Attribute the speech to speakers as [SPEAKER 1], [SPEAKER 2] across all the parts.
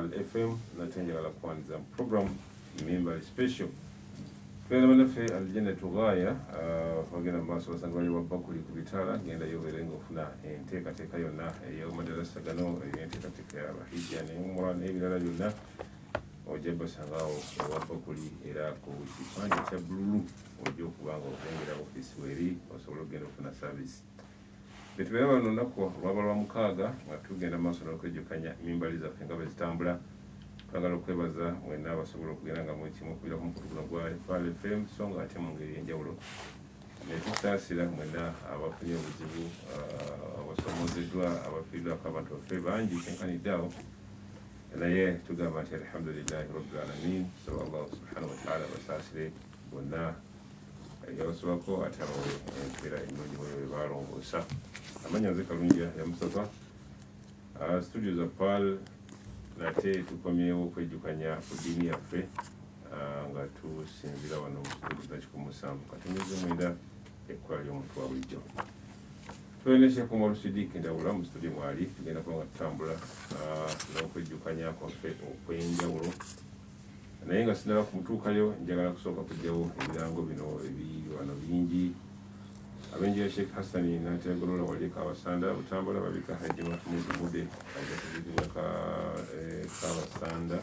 [SPEAKER 1] Pal FM natenjera la kwanza program mimba special twera banafe alijenda tugaya bagenda maaso basangwali bakuli kubitala genda yoberenga ofuna enteekateeka yonna ey'omadarasa gano enteekateeka y'abahijja n'umura n'ebirala byonna ojja basangawo bakuli era ku kipande kya bululu ojja okubanga okengera ofiisi weri osobola okugenda ofuna service betubeera bano nnaku lwaba lwa mukaaga nga tugenda maaso n'okwejjukanya emimbali zaffe nga bwe zitambula twagala okwebaza mwenna abasobola okugenda nga mwekimu okubira ku mukutu guno gwa Pal FM so nga ate mu ngeri y'enjawulo ne tusaasira mwenna abafunye obuzibu abasomozeddwa abafiiriddwako abantu baffe bangi kenkanidde awo naye tugamba nti alhamdulillahi rabbil alamin so Allah subhanahu wa ta'ala basaasire bonna yabasobako ate abawe empeera ennungi bwe balongoosa amanya nze Kalungi ya Mustafa studio za Pal nate tukomyewo okwejjukanya ku ddiini yaffe nga tusinzira wano mu kitundu kya 107 katumeze mwenda ekkola ly'omuntu wa bulijjo tweneshe ku Mwalusidiiki Ndawula mu studio mwali tugenda kuba nga tutambula n'okwejjukanya kwaffe okw'enjawulo naye nga sinaba kumutuukayo njagala kusooka kujjawo ebirango bino wano bingi abenji ya Sheikh Hassani Nategolola walika abasanda butambula babika Haji Mahmud Mude ajatuzibwa kabasanda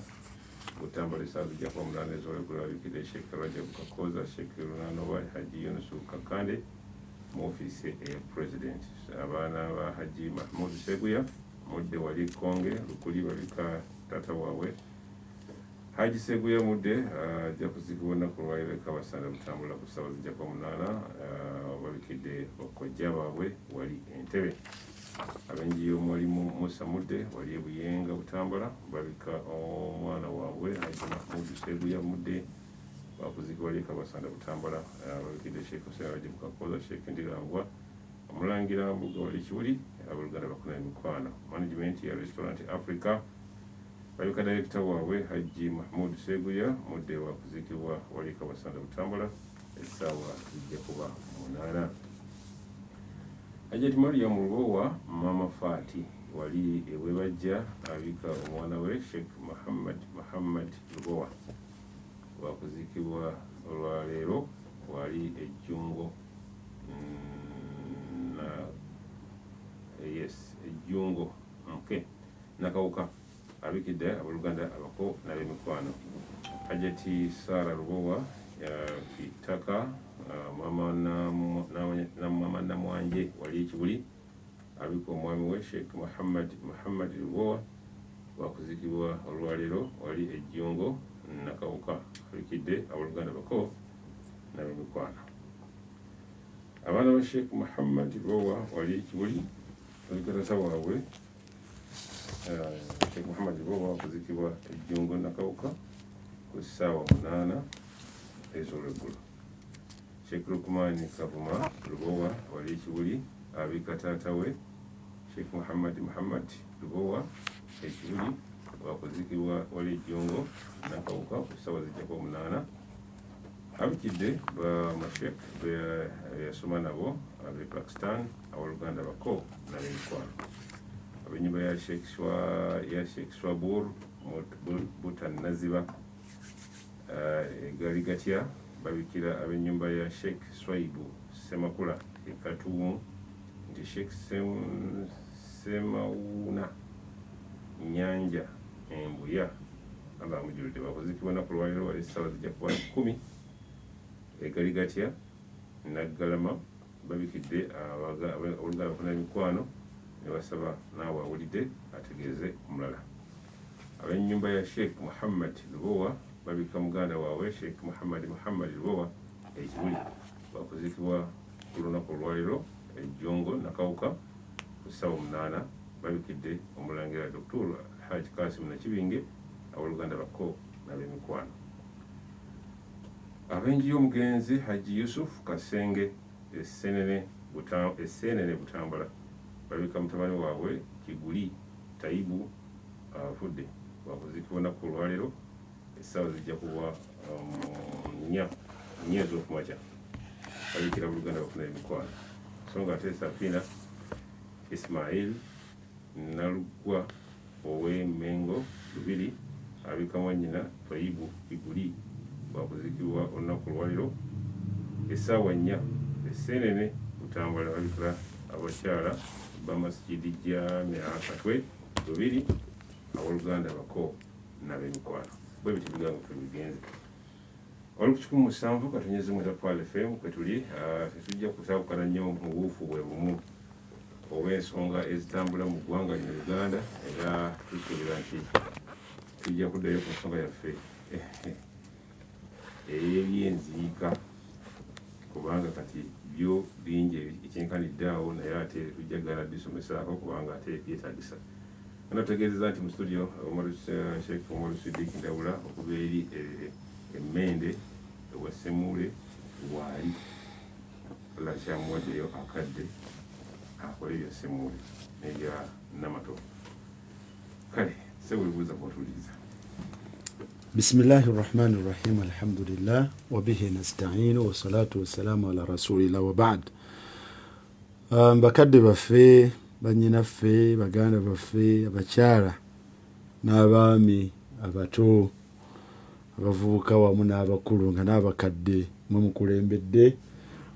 [SPEAKER 1] butambula isazi jja kwa mulanezo wegula babikide Sheikh Rajab Kakoza Sheikh Runano wa Haji Yunus Kakande mu ofisi ya president abaana ba Haji Mahmud Seguya Mude wali Konge lukuli babika tata wawe Haji Seguya Mude ajja kuzikibona ku lwayo kabasanda butambula ku ssaawa zijja kwa munaana babikidde okojja baabwe wali Entebbe abenjiyo mwalimu Musa Mude wali e Buyenga butambula babika omwana waabwe Haji Mahmud Seguya Mude bakuzikibwa wali kabasanda butambula babikidde Sheikh Hussein Rajab Kakoza Sheikh Ndirangwa omulangira Mbuga wali Kiwuli abooluganda bakuna emikwano management ya Restaurant Africa babika director waabwe Haji Mahmud Seguya Mude wakuzikibwa wali kabasanda butambula essaawa zijja kuba 8 Hajjati Mariam Lubowa Mama Fati wali ewe bajja abika omwana we Sheikh Muhammad Lubowa wakuzikibwa olwaleero wali ejjungo ejjungo nakawuka abikidde abooluganda abako n'ab'emikwano Hajjati Sara Lubowa kitaka mama namwanje wali Kibuli abika omwami we Sheikh Muhammad Lubowa wakuzikibwa olwaleero wali ejjungo nakawuka abikidde abooluganda bako n'ab'emikwano abaana ba Sheikh Muhammad Lubowa wali Kibuli babika tata waabwe Sheikh Muhammad Lubowa wakuzikibwa ejjungo nakawuka ku ssaawa 8 ez'olweggulo Sheikh Lukman Kavuma Lubowa wali Kibuli abika taata we Sheikh Muhammad Lubowa Kibuli wakuzikibwa wali ejjungo nakawuka ku ssaawa zijja kwa 8 abikidde bamashek yasoma nabo abe Pakistan abooluganda bako n'ab'emikwano ab'ennyumba ya Sheikh Swabur Butan Naziba gali gatya babikira ab'ennyumba ya Sheikh Swaibu Semakula Katumu nti Sheikh Semauna Nyanja Embuya abamujulidde bakuzikibwa naku lwaleero wali essaawa zijja kuba 10 egali gatya Naggalama babikidde abooluganda bakuna emikwano ne basaba naawe awulidde ategeeze omulala ab'ennyumba ya Sheikh Muhammad Lubowa babika muganda waabwe Sheikh Muhammad Lubowa Ekibuli bakuzikibwa ku lunaku olwaleero ejjongo nakawuka ku ssaawa 8 babikidde omulangira Dr. Haji Kasim Nakibinge abooluganda bako n'ab'emikwano abenji y'omugenzi Haji Yusuf Kasenge Essenene Butambula babika mutabani waabwe Kiguli Taibu afudde bakuzikibwa naku olwaleero essaawa zijja kuba 4 ez'okumakya babikira buluganda bakuna emikwano so nga ate Safina Ismail Nalugwa ow'Emmengo 2 abika nyina Twayibu Iguli bakuzikibwa olunaku lwaliro essaawa 4 Essenene Butambala babikira abakyala bamasjidi Jamia Katwe 2 abooluganda bako n'ab'emikwano bwe biti bigango tubigenze olukikumi 7 katonyeze mu Paul FM kwetuli tujja kusaakukana nnyo mu buufu bwe bumu obw'ensonga ezitambula mu ggwanga lino Uganda era tusuubira nti tujja kuddayo ku nsonga yaffe ey'ebyenziika kubanga kati byo bingi ekyenkaniddeawo naye ate tujjagala bisomesaako kubanga ate byetaagisa anategeezeza nti mu studio Sheikh Omar Siddiq Ndawula okuva eri Emmende ewa Ssemule waali lakyamuwaddeyo akadde akola ebya Ssemule n'ebya Namato kale sewebuuza kutuliza.
[SPEAKER 2] Bismillahi rahmani rahim alhamdulillah wa bihi nasta'inu wa salatu wa salamu ala rasulillah wa ba'd. Bakadde baffe bannyinaffe baganda baffe abakyala n'abaami abato abavubuka wamu n'abakulu nga n'abakadde mwe mukulembedde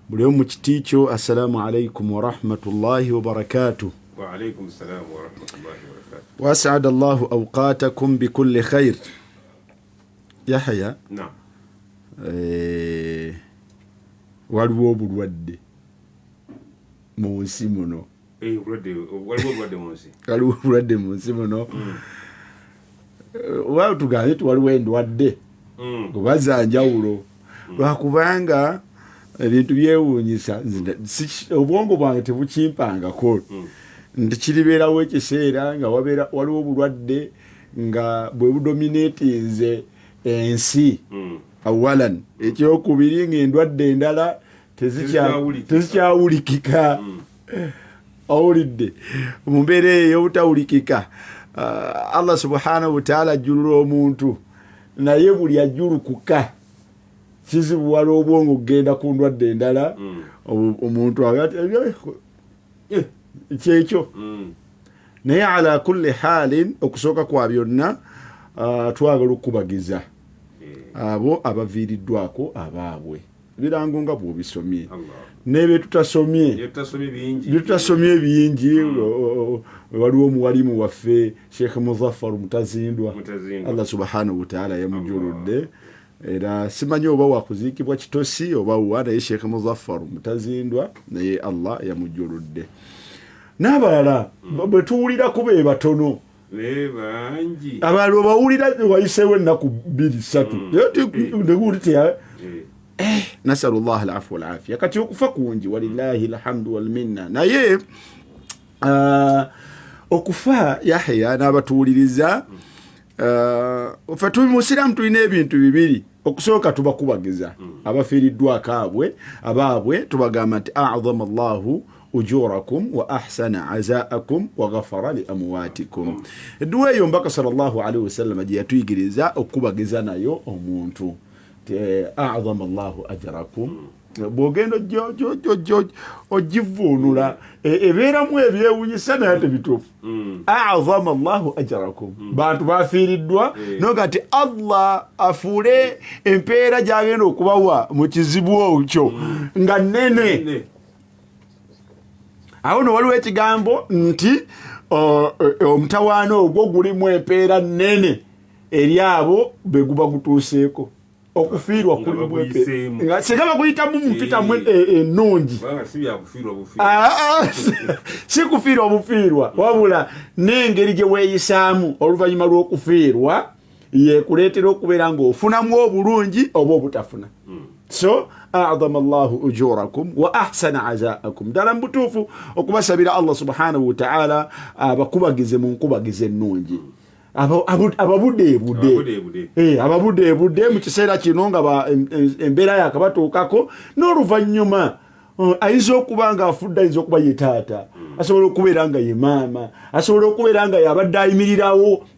[SPEAKER 2] buli omu kiti kyo assalamu alaikum wa rahmatullahi wa barakatuh.
[SPEAKER 1] Wa alaikum assalam wa rahmatullahi wa barakatuh.
[SPEAKER 2] Wa as'ada Allahu awqatakum bi kulli khair. Yahya
[SPEAKER 1] Naam.
[SPEAKER 2] Waliwo obulwadde mu nsi muno. Waliwo obulwadde mu nsi muno. Waliwo tugambe waliwo endwadde kubaza njawulo lwakubanga ebintu byewuunyisa obwongo bwange tebukimpangako nti kiribeerawo ekiseera nga waliwo obulwadde nga bwe budominatinze ensi awalan ekyokubiri ng'endwadde endala tezikyawulikika awulidde mu mbeera ey'obutawulikika Allah subhanahu wa ta'ala ajjulula omuntu naye buli ajjulukuka kizibuwala obwongo kugenda ku ndwadde endala omuntu agati kyekyo naye ala kulli halin okusooka kwa byonna twagala okubagiza abo abaviiriddwako abaabwe birango nga bw'obisomye n'ebyo tutasomye bingi waliwo omuwalimu waffe Sheikh Muzaffar Mutazindwa Allah subhanahu wa ta'ala yamujuludde era simanyi oba wakuziikibwa kitosi oba wa naye Sheikh Muzaffar Mutazindwa naye Allah yamujuludde n'abalala bwe tuwulirako be batono
[SPEAKER 1] bangi
[SPEAKER 2] abalala bawulira wayiseewo ennaku 2-3 nasalullah alafu walafia kati okufa kungi walillahi alhamdu walminna naye okufa Yahya n'abatuwuliriza ffe tuli musiraamu tulina ebintu bibiri okusooka tubakubagiza abafiiriddwako abaabwe tubagamba nti a'zama Allahu ujurakum wa ahsana azaakum wa ghafara li amwatikum. Edduwa eyo mbaka sallallahu alaihi wasallam gye yatuyigiriza okubagiza nayo omuntu a'zama Allahu ajrakum bw'ogenda ogivuunula ebeeramu ebyewunyisa naye tebituufu. A'zama Allahu ajrakum bantu bafiiriddwa noga nti Allah afuule empeera gy'agenda okubawa mu kizibu ekyo nga nnene. Awo no waliwo ekigambo nti omutawaana ogwo gulimu empeera nnene eri abo be guba gutuuseeko okufiirwa kulimu empeera nga singa baguyitamu mupitamu ennungi si kufiirwa bufiirwa wabula n'engeri gye weeyisaamu oluvannyuma lw'okufiirwa yekuleetera okubeera ng'ofunamu obulungi oba obutafuna. So a'zama Allahu ujurakum wa ahsana azaakum. Ddala mbutuufu okubasabira Allah subhanahu wa ta'ala abakubagize mu nkubagize ennungi ababudeebude mu kiseera kino nga embeera yakabatuukako n'oluvannyuma ayinza okuba nga afudde ayinza okuba ye taata asobola okubeera nga ye maama asobola okubeera nga yabadde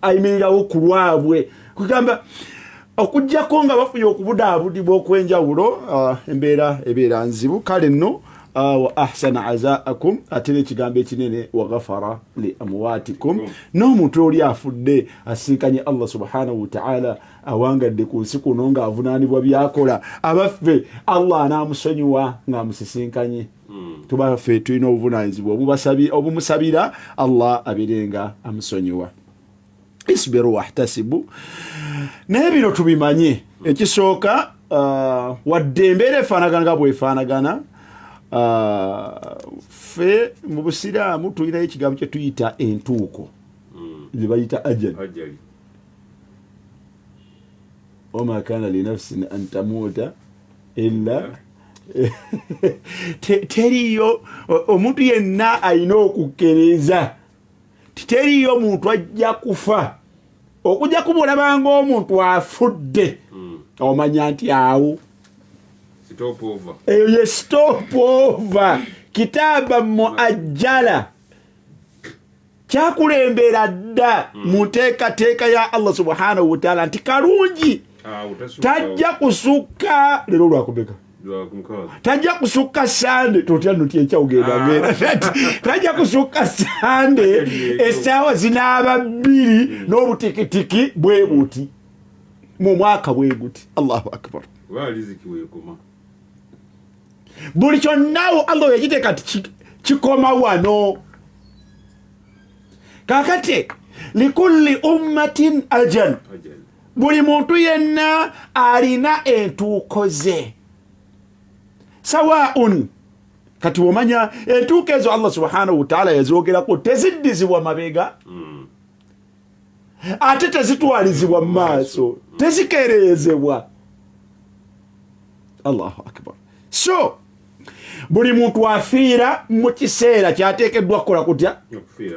[SPEAKER 2] ayimirirawo ku lwabwe kugamba okujjako nga bafunye okubudaabudibwa okwenjawulo embeera ebeera nzibu. Kale nno wa ahsana azaakum ate n'ekigambo ekinene wa ghafara li amwatikum n'omuntu oli afudde asinkanye Allah subhanahu wa ta'ala awangadde ku nsi kuno ng'avunaanibwa byakola abaffe Allah anaamusonyiwa ng'amusisinkanye tubaffe tulina obuvunaanyizibwa obumusabira Allah abirenga amusonyiwa. Isbiru wahtasibu. Naye bino tubimanye ekisooka wadde embeera efaanagana nga bwefaanagana ffe mu busiraamu tulinayo ekigambo kye tuyita entuuko ze bayita ajali. wama kana linafsin an tamuuta illa teriyo omuntu yenna alina okukkiriza teriyo muntu ajja kufa okujja kumulabanga omuntu afudde omanya nti awo eyo ye stop over kitaba muajjala kyakulembera dda mu nteekateeka ya Allah subhanahu wa ta'ala nti kalungi tajja kusukka lero lwakubeka tajja kusukka sande totyano tyenkyawugenda tajja kusukka sande essaawa zinaaba 2 n'obutikitiki bwe buti mu mwaka bwe guti. Allahu akbar. Buli kyonnawo Allah yakiteeka kikoma wano. Kakati likulli ummatin ajal, buli muntu yenna alina entuuko ze. Sawaun, kati womanya entuuko ezo Allah subhanahu wa ta'ala yazoogerako teziddizibwa mabega ate tezitwalizibwa mu maaso, tezikeerezebwa. Allahu akbar. So buli muntu afiira mu kiseera kyateekeddwa kukola kutya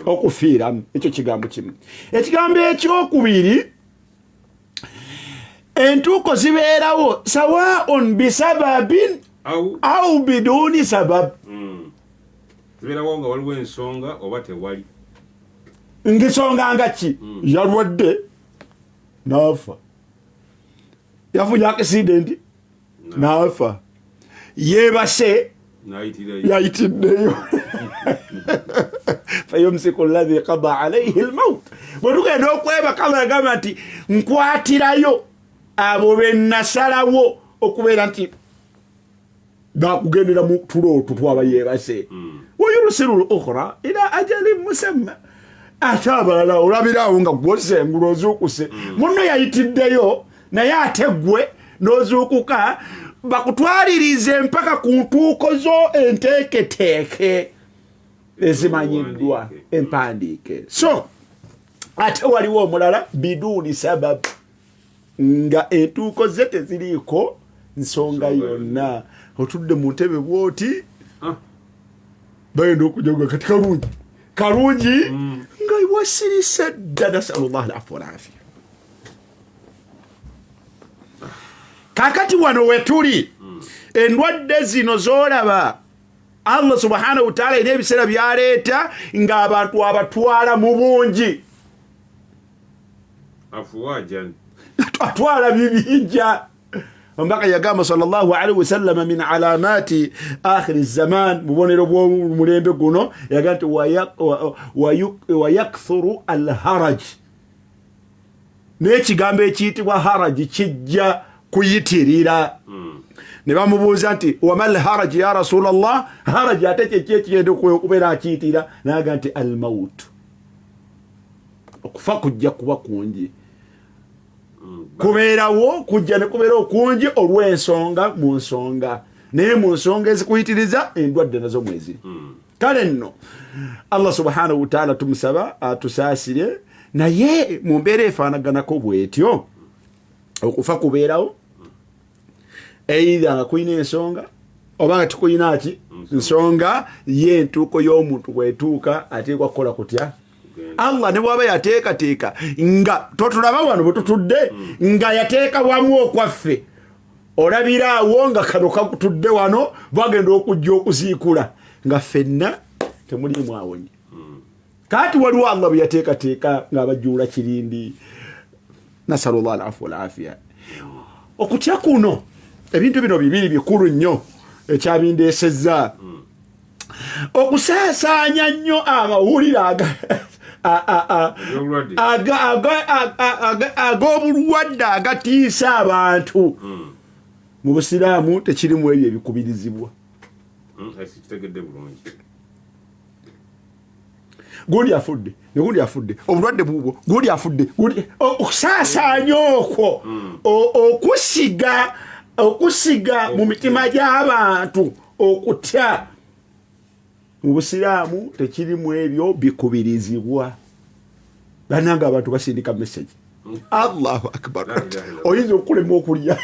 [SPEAKER 2] okufiiramu. Ekyo kigambo kimu. Ekigambo ekyokubiri, entuuko zibeerawo sawaun bisababin au biduni sabab.
[SPEAKER 1] Zibeerawo nga waliwo ensonga oba tewali.
[SPEAKER 2] Ngisonga nga ki? Yalwadde n'afa, yafunye accident n'afa, yeebase yayitiddeyo fayumsiku alladhi qada alayhi almaut. bwe tugenda okwebaka Allah yagamba nti nkwatirayo abo be nasalawo okubeera nti bakugendera mu tulo tutwaba yeebase. wayursilu lukhra ila ajalin musamma. Ate abalala olabirawo nga gwosengula ozuukuse muno yayitiddeyo naye ate gwe n'ozuukuka bakutwalirize mpaka ku ntuuko zo enteeketeeke ezimanyiddwa empandiike. So ate waliwo omulala biduni sabab, nga entuuko ze teziriiko nsonga yonna. Otudde mu ntebe bwoti bayenda okujoga kati kalungi nga wasirise dda. nasalullah alafwa walafia. Kakati wano wetuli endwadde zino zolaba Allah subhanahu wa ta'ala ina ebiseera byaleeta nga abantu abatwala mu bungi, atwala bibinja. Ombaka yagamba sallallahu alaihi wasallam min alamati akhir zaman, mubonero bw'omulembe guno yagamba nti wayakthuru alharaj. N'ekigambo ekiyitibwa haraji kijja kuyitirira. Ne bamubuuza nti wamal haraj ya rasulallah, haraji ate kyeki ekigenda okubeera akiyitira? Naga nti almaut, okufa kujja kuba kungi. Kubeerawo kujja ne kubeera okungi olw'ensonga mu nsonga, naye mu nsonga ezikuyitiriza endwadde nazo mweziri. Kale nno Allah subhanahu wa ta'ala tumusaba atusaasire, naye mu mbeera efaanaganako bwetyo okufa kubeerawo, either nga kulina ensonga oba nga tukulina ki nsonga. Ye entuuko y'omuntu bwetuuka ateekwa kukola kutya? Allah ne bwaba yateekateeka nga totulaba wano bwe tutudde nga yateeka wamu okwaffe, olabiraawo nga kano kakutudde wano bagenda okujja okuziikula nga ffenna temulimu awonye. Kati waliwo Allah bwe yateekateeka ng'abajuula kirindi. Nasalullah alafwa walafia. Okutya kuno ebintu bino bibiri bikulu nnyo ekyabindeesezza okusaasaanya nnyo amawulire ag'obulwadde agatiisa abantu mu busiraamu tekirimu ebyo ebikubirizibwa. Gundi afudde negundi afudde obulwadde bubwo gundi afudde okusaasaanya okwo okusiga mu mitima gy'abantu okutya mu busiraamu tekirimu ebyo bikubirizibwa. Bannanga abantu basindika message Allahu akbar oyinza okulema okulya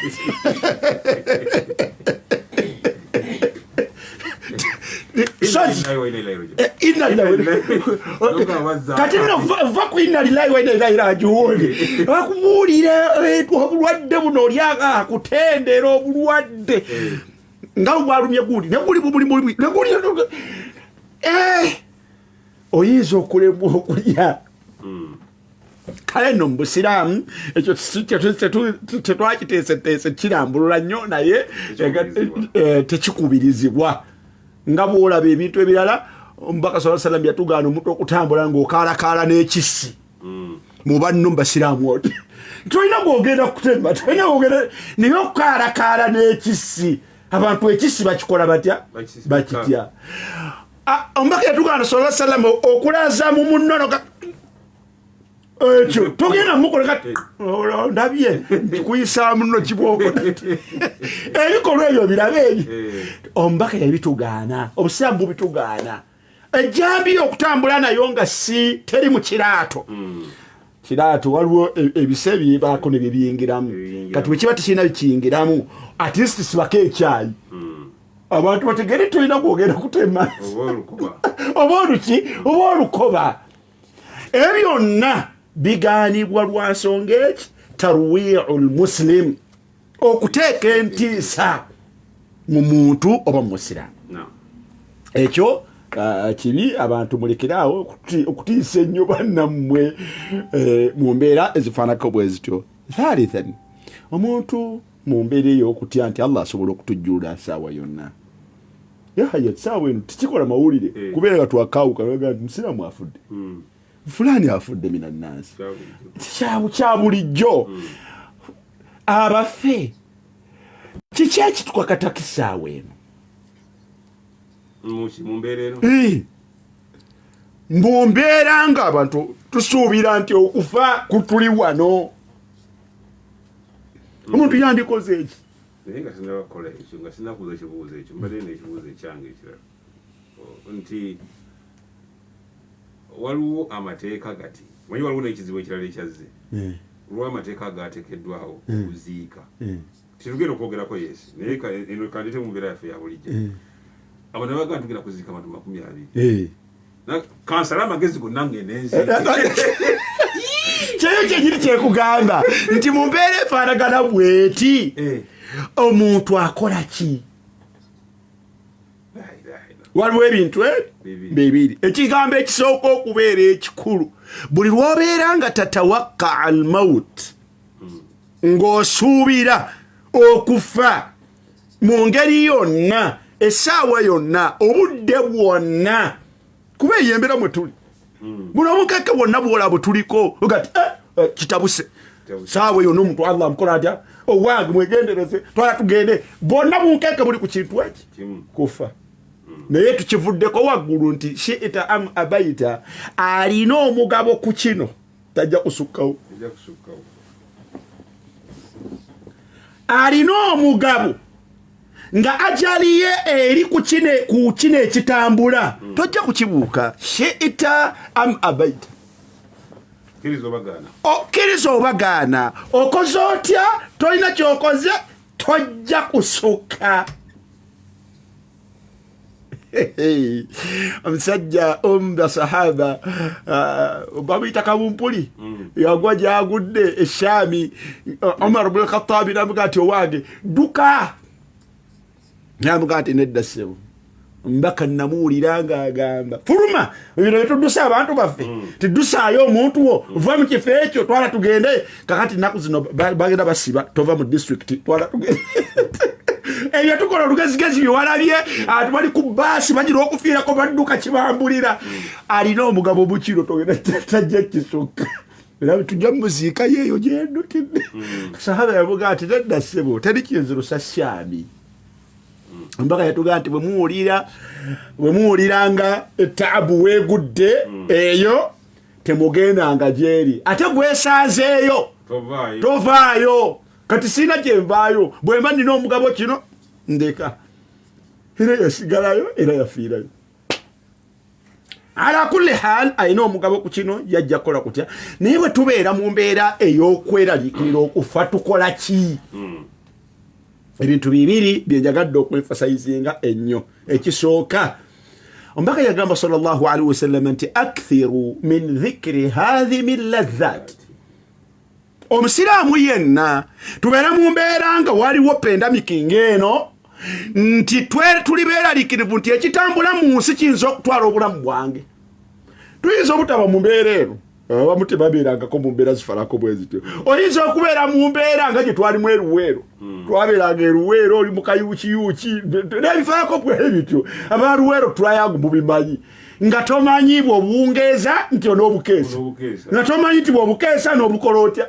[SPEAKER 2] kati no va ku inna lillahi wa inna ilaihi raji'un bakubuulire obulwadde buno olyaga akutendera obulwadde nga bwalumye gundi neguli oyinza okulemwa okulya. Kale no mu busiraamu ekyo tetwakiteeseteese kirambulula nnyo naye tekikubirizibwa. Nga bwolaba ebintu ebirala omubaka sallallahu alayhi wa sallam yatugaana omuntu okutambula ng'okaalakaala n'ekissi mu banno mu basiraamu oti tolina gwogenda kutema tolina gwogenda naye okukaalakaala n'ekissi abantu ekissi bakikola batya bakitya. Omubaka yatugaana sallallahu alayhi wa sallam okulaza mu munnono ekyo togenda mukola kati ndabye kuyisa muno kibooko ebikolwa ebyo birabe ebyo omubaka yabitugaana obusiraamu bubitugaana. Ejjambi okutambula nayo nga si teri mu kiraato waliwo ebise byebaako ne byebiyingiramu kati bwekiba tekirina bikiyingiramu at least sibako ekyayi abantu bategere tolina gwogenda kutema oba olukoba. Ebyo byonna bigaanibwa lwa nsonga eki tarwi'ul muslim okuteeka entiisa mu muntu oba mu musiraamu. Ekyo kibi abantu mulekerawo okutiisa ennyo bannammwe mu mbeera ezifaanako bwe zityo. Thalithan omuntu mu mbeera ey'okutya nti Allah asobola okutujjuula saawa yonna. Yahaya saawa eno tikikola mawulire kubeera nga twakawuka naga nti musiraamu afudde fulani afudde minannansi kya bulijjo. Abaffe kiki ekitukwakatako essaawa eno mu mbeera ng'abantu tusuubira nti okufa kutuli wano. Omuntu yandikoze eki
[SPEAKER 1] naye nga sinabakola ekyo nga sinakuza ekibuuzo ekyo mbadde n'ekibuuzo ekyange ekirala nti waliwo amateeka gati manyi waliwo n'ekizibu ekirala ekyazze olw'amateeka gateekeddwawo okuziika tetugenda okwogerako yesi naye eno kandite mu mbeera yaffe ya bulijjo abantu bagaa tugenda kuziika abantu 20 kansala amagezi gonna ng'enenziika
[SPEAKER 2] kyeyo kyenyini kyekugamba nti mu mbeera efaanagana bweti omuntu akola ki? Waliwo ebintu bibiri. Ekigambo ekisooka okubeera ekikulu buli lw'obeera nga tatawakka al maut ng'osuubira okufa mu ngeri yonna essaawa yonna obudde bwonna kuba eyembera mwe tuli buno obukeeke bwonna bwolaba bwe tuliko ogati kitabuse saawa yonna omuntu Allah amukola atya owange mwegendereze twala tugende bonna bunkeeke buli ku kintu eki kufa. Naye tukivuddeko waggulu nti shi'ita am abaita alina omugabo ku kino tajja kusukkawo. Alina omugabo nga ajaliye eri ku kino ekitambula tojja kukibuuka. Shi'ita am abaita okkiriza obagaana okoze otya tolina kyokoze tojja kusukka. Omusajja basahaba bamuyita Kabumpuli yagwa gyagudde Eshami. Omar ibn Khattab namuga ati owange duka namuga ati nedda ssebo mbaka namuwulira ng'agamba fuluma bino byetudusa abantu baffe tidusaayo omuntu wo va mu kifo ekyo twala tugende kakati nnaku zino bagenda basiba tova mu district twala tugende ebyo tukola olugezigezi byewalabye atubali ku baasi bagira okufiirako badduka kibambulira alina omugabo bukiro togenda tajja kisukka era tujja muziika yeeyo gyendukidde sahaba yavuga ati nedda ssebo teri kinzirusa syami mpaka yatugaa nti bwe muwuliranga etaabu weegudde eyo temugendanga gyeri ate gwesaazeeyo tovaayo kati siina gyenvaayo bwemba nina omugabo kino ndeka era yasigalayo era yafiirayo ala kulli hal alina omugabo ku kino yajja kukola kutya naye bwe tubeera mu mbeera ey'okweraliikirira okufa tukola ki ebintu bibiri byenjagadde okwefasayizinga ennyo ekisooka ombaka yagamba sallallahu alaihi wasallam nti akthiru min dhikri hadhimi ladhat omusiraamu yenna tubeera mu mbeera nga waliwo pendamikinga eno nti tulibeeraliikirivu nti ekitambula mu nsi kiyinza okutwala obulamu bwange tuyinza obutaba mu mbeera eno abamu tebabeerangako mu mbeera zifanako bwe zityo oyinza okubeera mu mbeera nga gye twalimu eruweero twabeeranga eruweero oli mu kayuukiyuuki n'ebifaako bwe bityo abaluweero tulayangu mubimanyi nga tomanyi bw'obuwungeeza nti on'obukeesa nga tomanyi nti bw'obukeesa n'obukola otya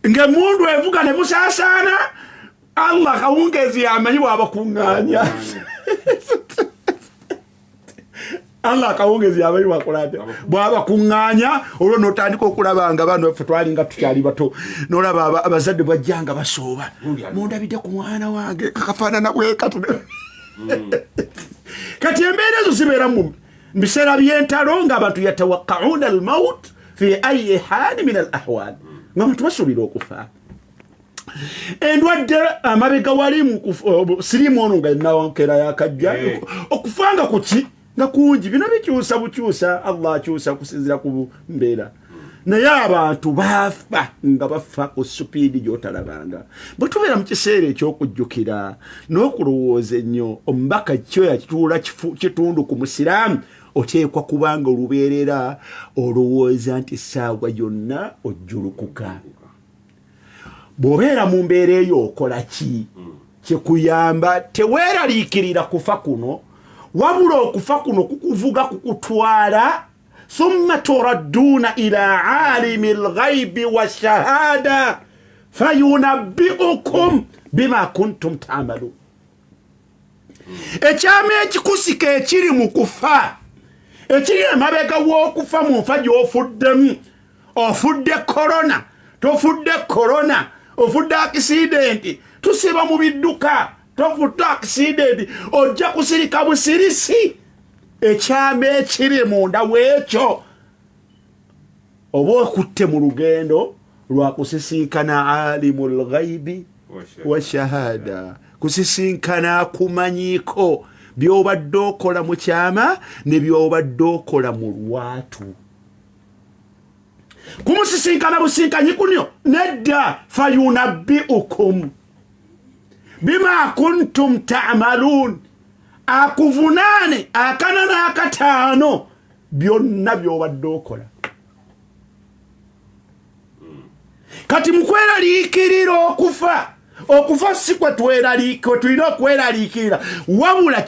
[SPEAKER 2] ng'emmundu evuga ne busaasaana Allah kawungeezi yamanyi bw'abakuŋŋaanya Allah kawungezi yabayi wakolate bwaba kuŋŋaanya olwo notandika okulaba nga bano ffe twalinga tukyali bato nolaba abazadde bajjanga basooba mundabidde ku mwana wange kakafaanana bwekati kati embeera ezo zibeera mu biseera by'entalo ng'abantu yatawakkauna almaut fi ayi haali min al ahwal ng'abantu basuubira okufa endwadde amabega wali siriimu ono nga nawankera yakajja okufanga ku ki nga kungi bino bikyusa bukyusa Allah akyusa kusinzira ku mbeera naye abantu bafa nga bafa ku supiidi gy'otalabanga bwe tubeera mu kiseera eky'okujjukira n'okulowooza ennyo omubaka kyo yakituula kitundu ku musiraamu oteekwa kubanga olubeerera olowooza nti essaawa yonna ojjulukuka bw'obeera mu mbeera eyo okola ki kikuyamba teweeraliikirira kufa kuno wabula okufa kuno kukuvuga kukutwala thumma turadduuna ila alimi lghaibi washahada fayunabbiukum bima kuntum taamaluun ekyama ekikusika ekiri mu kufa ekiri emabega w'okufa mu nfa gy'ofuddemu ofudde korona tofudde korona ofudde akisidenti tusiba mu bidduka tofudde akisidenti ojja kusirika busirisi ekyama ekiri munda w'ekyo oba okutte mu lugendo lwa kusisinkana alimu lghaibi wa shahada kusisinkana kumanyiiko by'obadde okola mu kyama ne by'obadde okola mu lwatu kumusisinkana businkanyi kunyo nedda fayunabbiukum bima kuntum ta'maluun akuvunaane akana n'akataano byonna by'obadde okola kati mukweraliikirira okufa si kwe tulina okweraliikirira wabula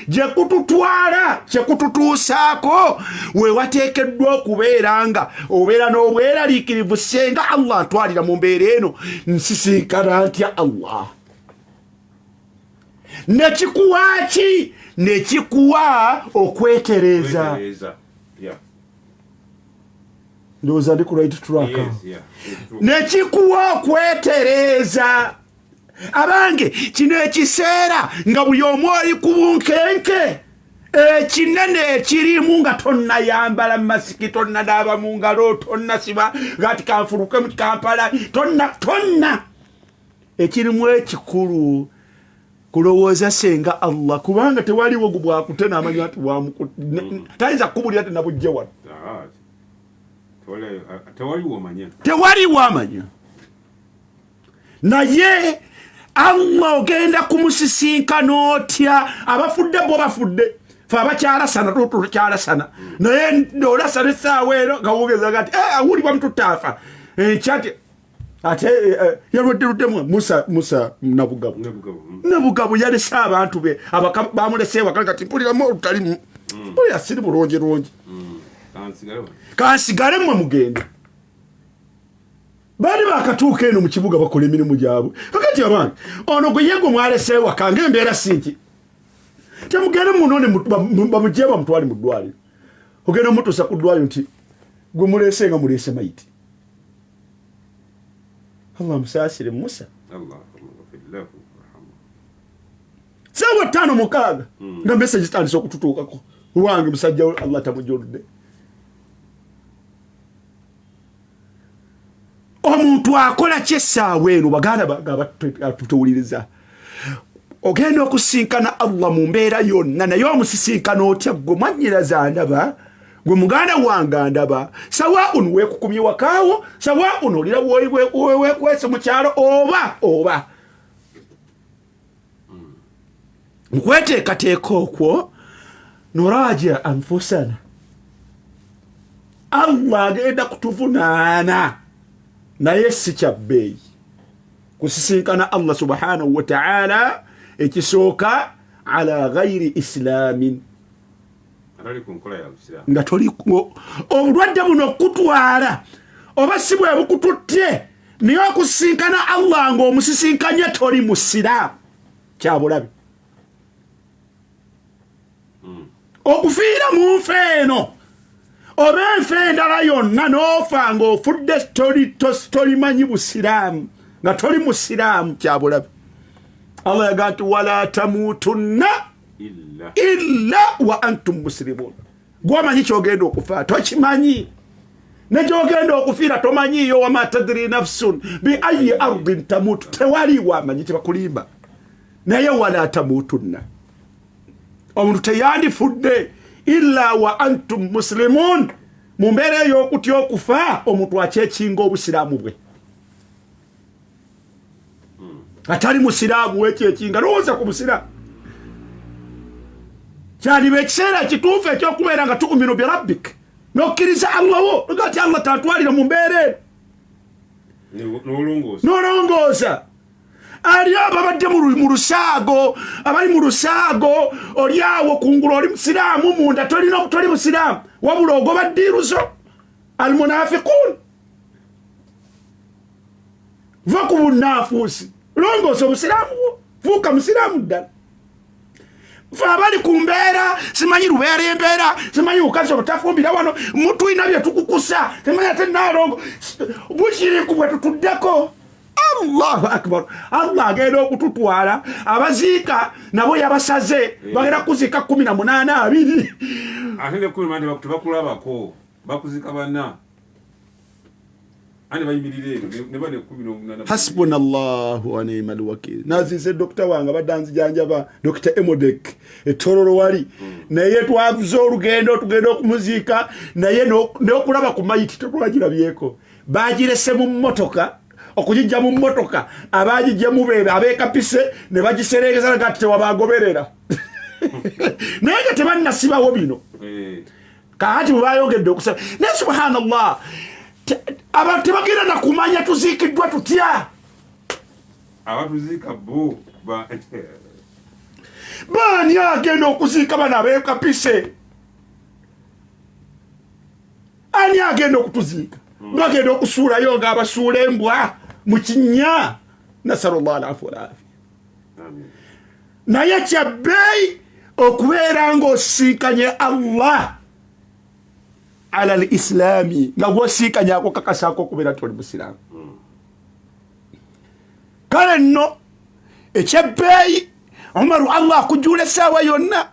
[SPEAKER 2] gye kututwala kye kututuusaako we wateekeddwa okubeera nga obeera n'obweraliikirivu senga Allah ntwalira mu mbeera eno nsisinkana ntya Allah nekikuwa ki nekikuwa okwetereeza ndowooza ndi ku right track nekikuwa okwetereeza abange kino ekiseera nga buli omu oli ku bunkenke ekinene ekirimu nga tonnayambala masiki tonnanaaba mu ngalo tonnasiba gati kanfuluke mu Kampala tonna ekirimu ekikulu kulowooza senga Allah kubanga tewaliwo gubwakute n'amanya nti tayinza kukubulira te nabujje wano tewaliwo amanya naye Allah ogenda kumusisinkana otya abafudde bo bafudde fe abakyalasana tukyalasana naye olasana essaawa ero nga wogeza gati awulibwa mututaafa enkyati ate yalwaddeludemu Musa Nabugabo yalese abantu be bamulese ewaka kati mpuliramu olutali oyo siri bulungi kansigale mmwe mugende baali bakatuuka eno mu kibuga bakola emirimu gyabwe kakati abange ono gwe yego mwalese ewaka ng'embeera sinki temugende munone bamugye bamutwale mu ddwaliro ogenda omutuusa ku ddwaliro nti gwe mulese nga mulese mayiti Allah musaasire Musa sawa 5:6 nga message zitandise okututuukako lwange musajja Allah tamujjuludde omuntu akola kyessaawa eno baganda batuwuliriza ogenda okusinkana Allah mu mbeera yonna naye omusisinkana otya gwe mwannyiraza ndaba gwe muganda wange ndaba sawaun weekukumye wakaawo sawaun olira weekwese mu kyalo oba mukweteekateeka okwo nuraaja anfusana Allah agenda kutuvunaana naye si kyabbeeyi kusisinkana Allah subhanahu wa ta'ala ekisooka ala ghairi islaamin nga toli obulwadde buno okutwala oba si bwe bukututte niye okusisinkana Allah ng'omusisinkanye toli musiraamu kyabulabe okufiira mu nfe eno oba enfe endala yonna n'ofa ng'ofudde tolimanyi busiraamu nga toli musiraamu kyabulabe Allah yagaa nti wala tamuutunna illa wa antum muslimun gwomanyi kyogenda okufa tokimanyi nekyogenda okufiira tomanyiyo wama tadri nafsun bi ayi ardin tamutu tewali wamanyi tebakulimba naye wala tamuutunna omuntu teyandifudde illa wa antum muslimun mu mbeera ey'okutya okufa omuntu akyekinga obusiraamu bwe atali musiraamu wekyekinga lowooza ku busiraamu kyaliba ekiseera ekituufu ekyokubeera nga tuuminu birabbik nokkiriza Allah wo ogati Allah tatwalira mu mbeera nolongoosa ali ababadde mu lusaago abali mu lusaago oli awo kungulu oli musiraamu munda toli musiraamu wabula ogoba ddiiruzo almunafiqun va ku bunnaafuusi longoosa obusiraamu bwo fuuka musiraamu ddala fa abali ku mbeera simanyi lubeera embeera simanyi bukazi obutafumbira wano mutulina bye tukukusa simanyi ate naalongo bushiriku bwe tutuddeko Allahu akbar Allah agenda okututwala abaziika nabo yabasaze bagenda kuziika 18
[SPEAKER 1] ate ne 10 bakulabako bakuziika banna ani bayimirire ne bane 18
[SPEAKER 2] hasbunallahu wa ni'mal wakeel nazize dokta wange badanzi janjaba Dr. Emodek etororo wali naye twavuze olugendo tugenda okumuziika naye n'okulaba ku mayiti tetwagirabyeko bagirese mu mmotoka okujijja mu mmotoka abajijja mu bebe abekapise ne bagiseregeza ngati tewabagoberera naye nga tebannasibawo bino kaati mubayongedde okusaba naye subhanallah abantu tebagenda nakumanya tuziikiddwa tutya
[SPEAKER 1] abatuziika bo
[SPEAKER 2] baani agenda okuziika bano abekapise ani agenda okutuziika bagenda okusuulayo ng'abasuula embwa mu kinnya nasalullah alafu walaafiya naye kyabbeeyi okubeera ng'osiikanye Allah ala al-islami nga gwosiikanye ako kakasaako okubeera toli musiraamu kale nno ekyebbeeyi Umaru Allah akujjula essaawa yonna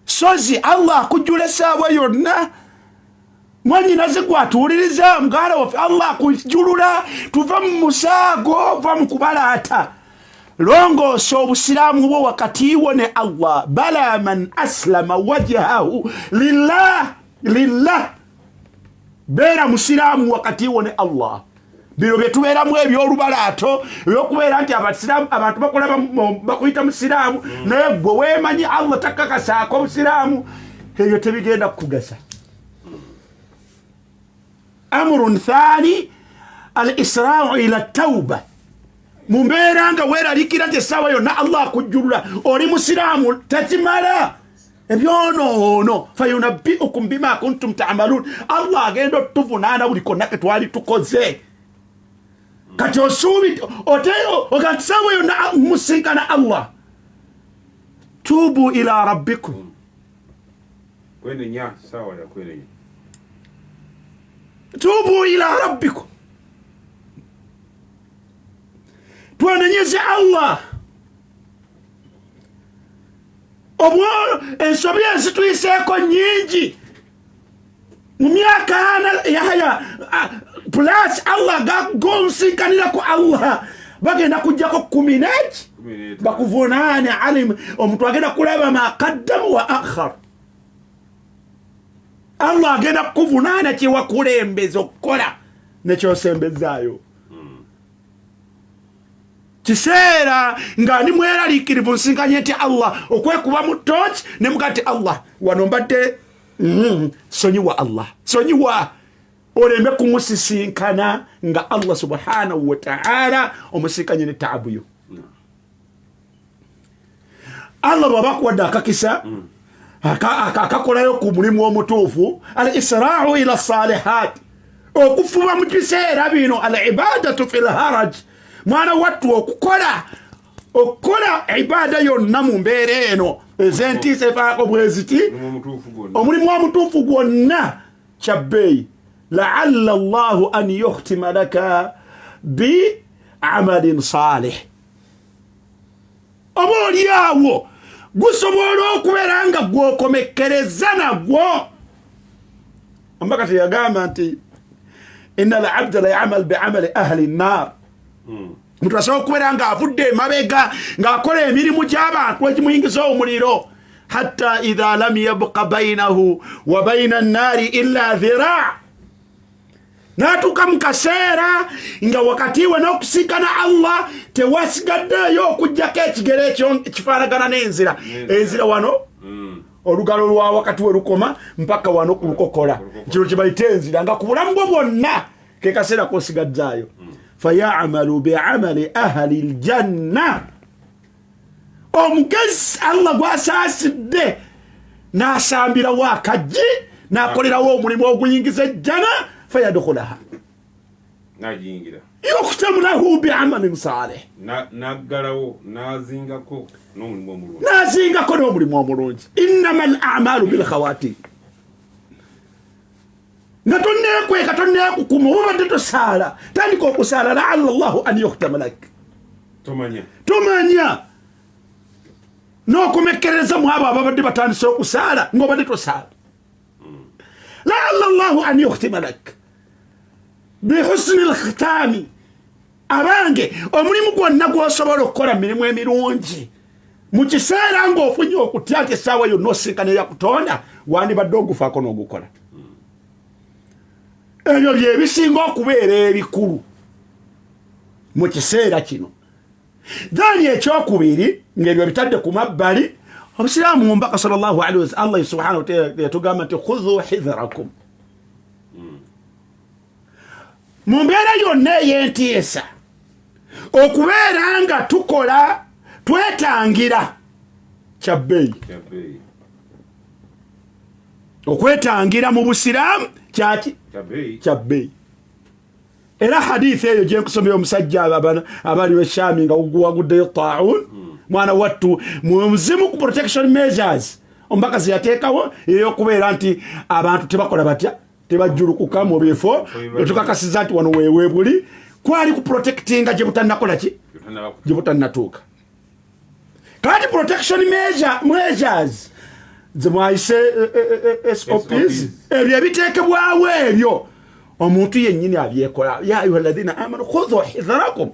[SPEAKER 2] sozi Allah akujjula essaawa yonna mwanyinaze gwatuuliriza mugala waffe Allah akujjulula tuva mu musaago va mu kubalaata longoosa obusiraamu bwo wakati wo ne Allah bala man aslama wajhahu lillah beera musiraamu wakati wo ne Allah bino byetubeeramu ebyolubalaato ebyokubeera nti abantu bakulaba bakuyita musiraamu naye gwe weemanyi Allah takakasaako busiraamu ebyo tebigenda kukugasa amrun thani al isra'u ila tauba mumbeera nga weeralikira nti essaawa yonna Allah akujjulula oli musiraamu takimala ebyonoono fayunabbiukum bima kuntum ta'malun Allah agenda otuvunaana buli konna ke twali tukoze kati osuubidde oteyo ogati essaawa yonna musinkana Allah tubu ila rabbikum
[SPEAKER 1] kwenenya sawa ya kwenenya
[SPEAKER 2] tubu ila rabbikum twanenyeze Allah obwo ensobi ezituyiseeko nyingi mu myaka yahaya plus Allah gagonsinkanira ku Allah bagenda kujjako 10 bakuvunaane alim omuntu agenda kulaba ma qaddamu wa akhar Allah agenda kuvunaana kyewakulembeza okukola nekyosembezaayo kiseera nga ndi mweraliikirivu nsinkanye nti Allah okwekuba mu tochi ne mugati Allah wano mbadde sonyiwa Allah sonyiwa olembe kumusisinkana nga Allah subhanahu wa ta'ala omusinkanye ne taabuyo Allah bwaba kuwadde akakisa akakolayo ku mulimu omutuufu al isra'u ila salihat okufuba mu kiseera bino al ibadatu fil haraj mwana wattu okukola ibada yonna mu mbeera eno ezentiisa efaako bweziti omulimu omutuufu gwonna kyabbeeyi laalla Allahu an yukhtima laka bi amalin salih oba oliawo gusobola okubeera nga gwokomekkereza nagwo ombaka teyagamba nti inna al abda la yamal bi amali ahli nnar muntu asobola okubeera nga avudde emabega ng'akola emirimu gy'abantu ekimuyingiza omuliro hatta idha lam yabqa bainahu wa baina annaari illa dhira n'atuuka mu kaseera nga wakati we n'okusinkana Allah tewasigaddeyo okuggyako ekigere ekyo kifaanagana n'enzira enzira wano olugalo lwa wakati we lukoma mpaka wano ku lukokola kino kye bayita enzira nga ku bulamu bwo bwonna ke kaseera kosigaddaayo fayamalu biamali ahli ljanna omugezi Allah gwasaasidde n'asambirawo akaggi n'akolerawo omulimu oguyingiza ejjana fayadkhulaha
[SPEAKER 1] najingira
[SPEAKER 2] yukhtamu lahu biamalin salih
[SPEAKER 1] naggalawo nazingako
[SPEAKER 2] n'omulimu omulungi innama al a'malu bilkhawatim nga tonneekweka tonneekukuma obadde tosaala tandika okusaala laalla Allahu an yukhtama lak tomanya n'okomekkereza mu abo ababadde batandise okusaala ng'obadde tosaala laalla Allahu an yukhtama lak bihusni lkhitaami abange omulimu gwonna gw'osobola okukola mirimu emirungi mu kiseera ng'ofunye okutya nti essaawa yonna osinkana eya kutonda wandibadde ogufaako n'ogukola ebyo byebisinga okubeera ebikulu mu kiseera kino dhani ekyokubiri ng'ebyo bitadde ku mabbali obusiraamu mu mbaka sallallahu alaihi wasallam Allah subhanahu wa ta'ala yatugamba nti khudhu hidhrakum mu mbeera yonna ey'entiisa okubeera nga tukola twetangira kyabbeeyi okwetangira mu busiraamu kyaki kyabbeeyi era hadithi eyo gyenkusomera omusajja abali weshami nga waguddeyo taun mwana wattu muzimu ku protection measures ombakazi yateekawo eyokubeera nti abantu tebakola batya tebajjulukuka mu bifo etukakasiza nti wano wewe buli kwali ku protectinga gyebutannakola ki gyebutannatuuka kati protection measures zemwayise SOPs ebyo ebiteekebwawo ebyo omuntu yennyini abyekola ya ayuha alladhina amanu khudhu hidharakum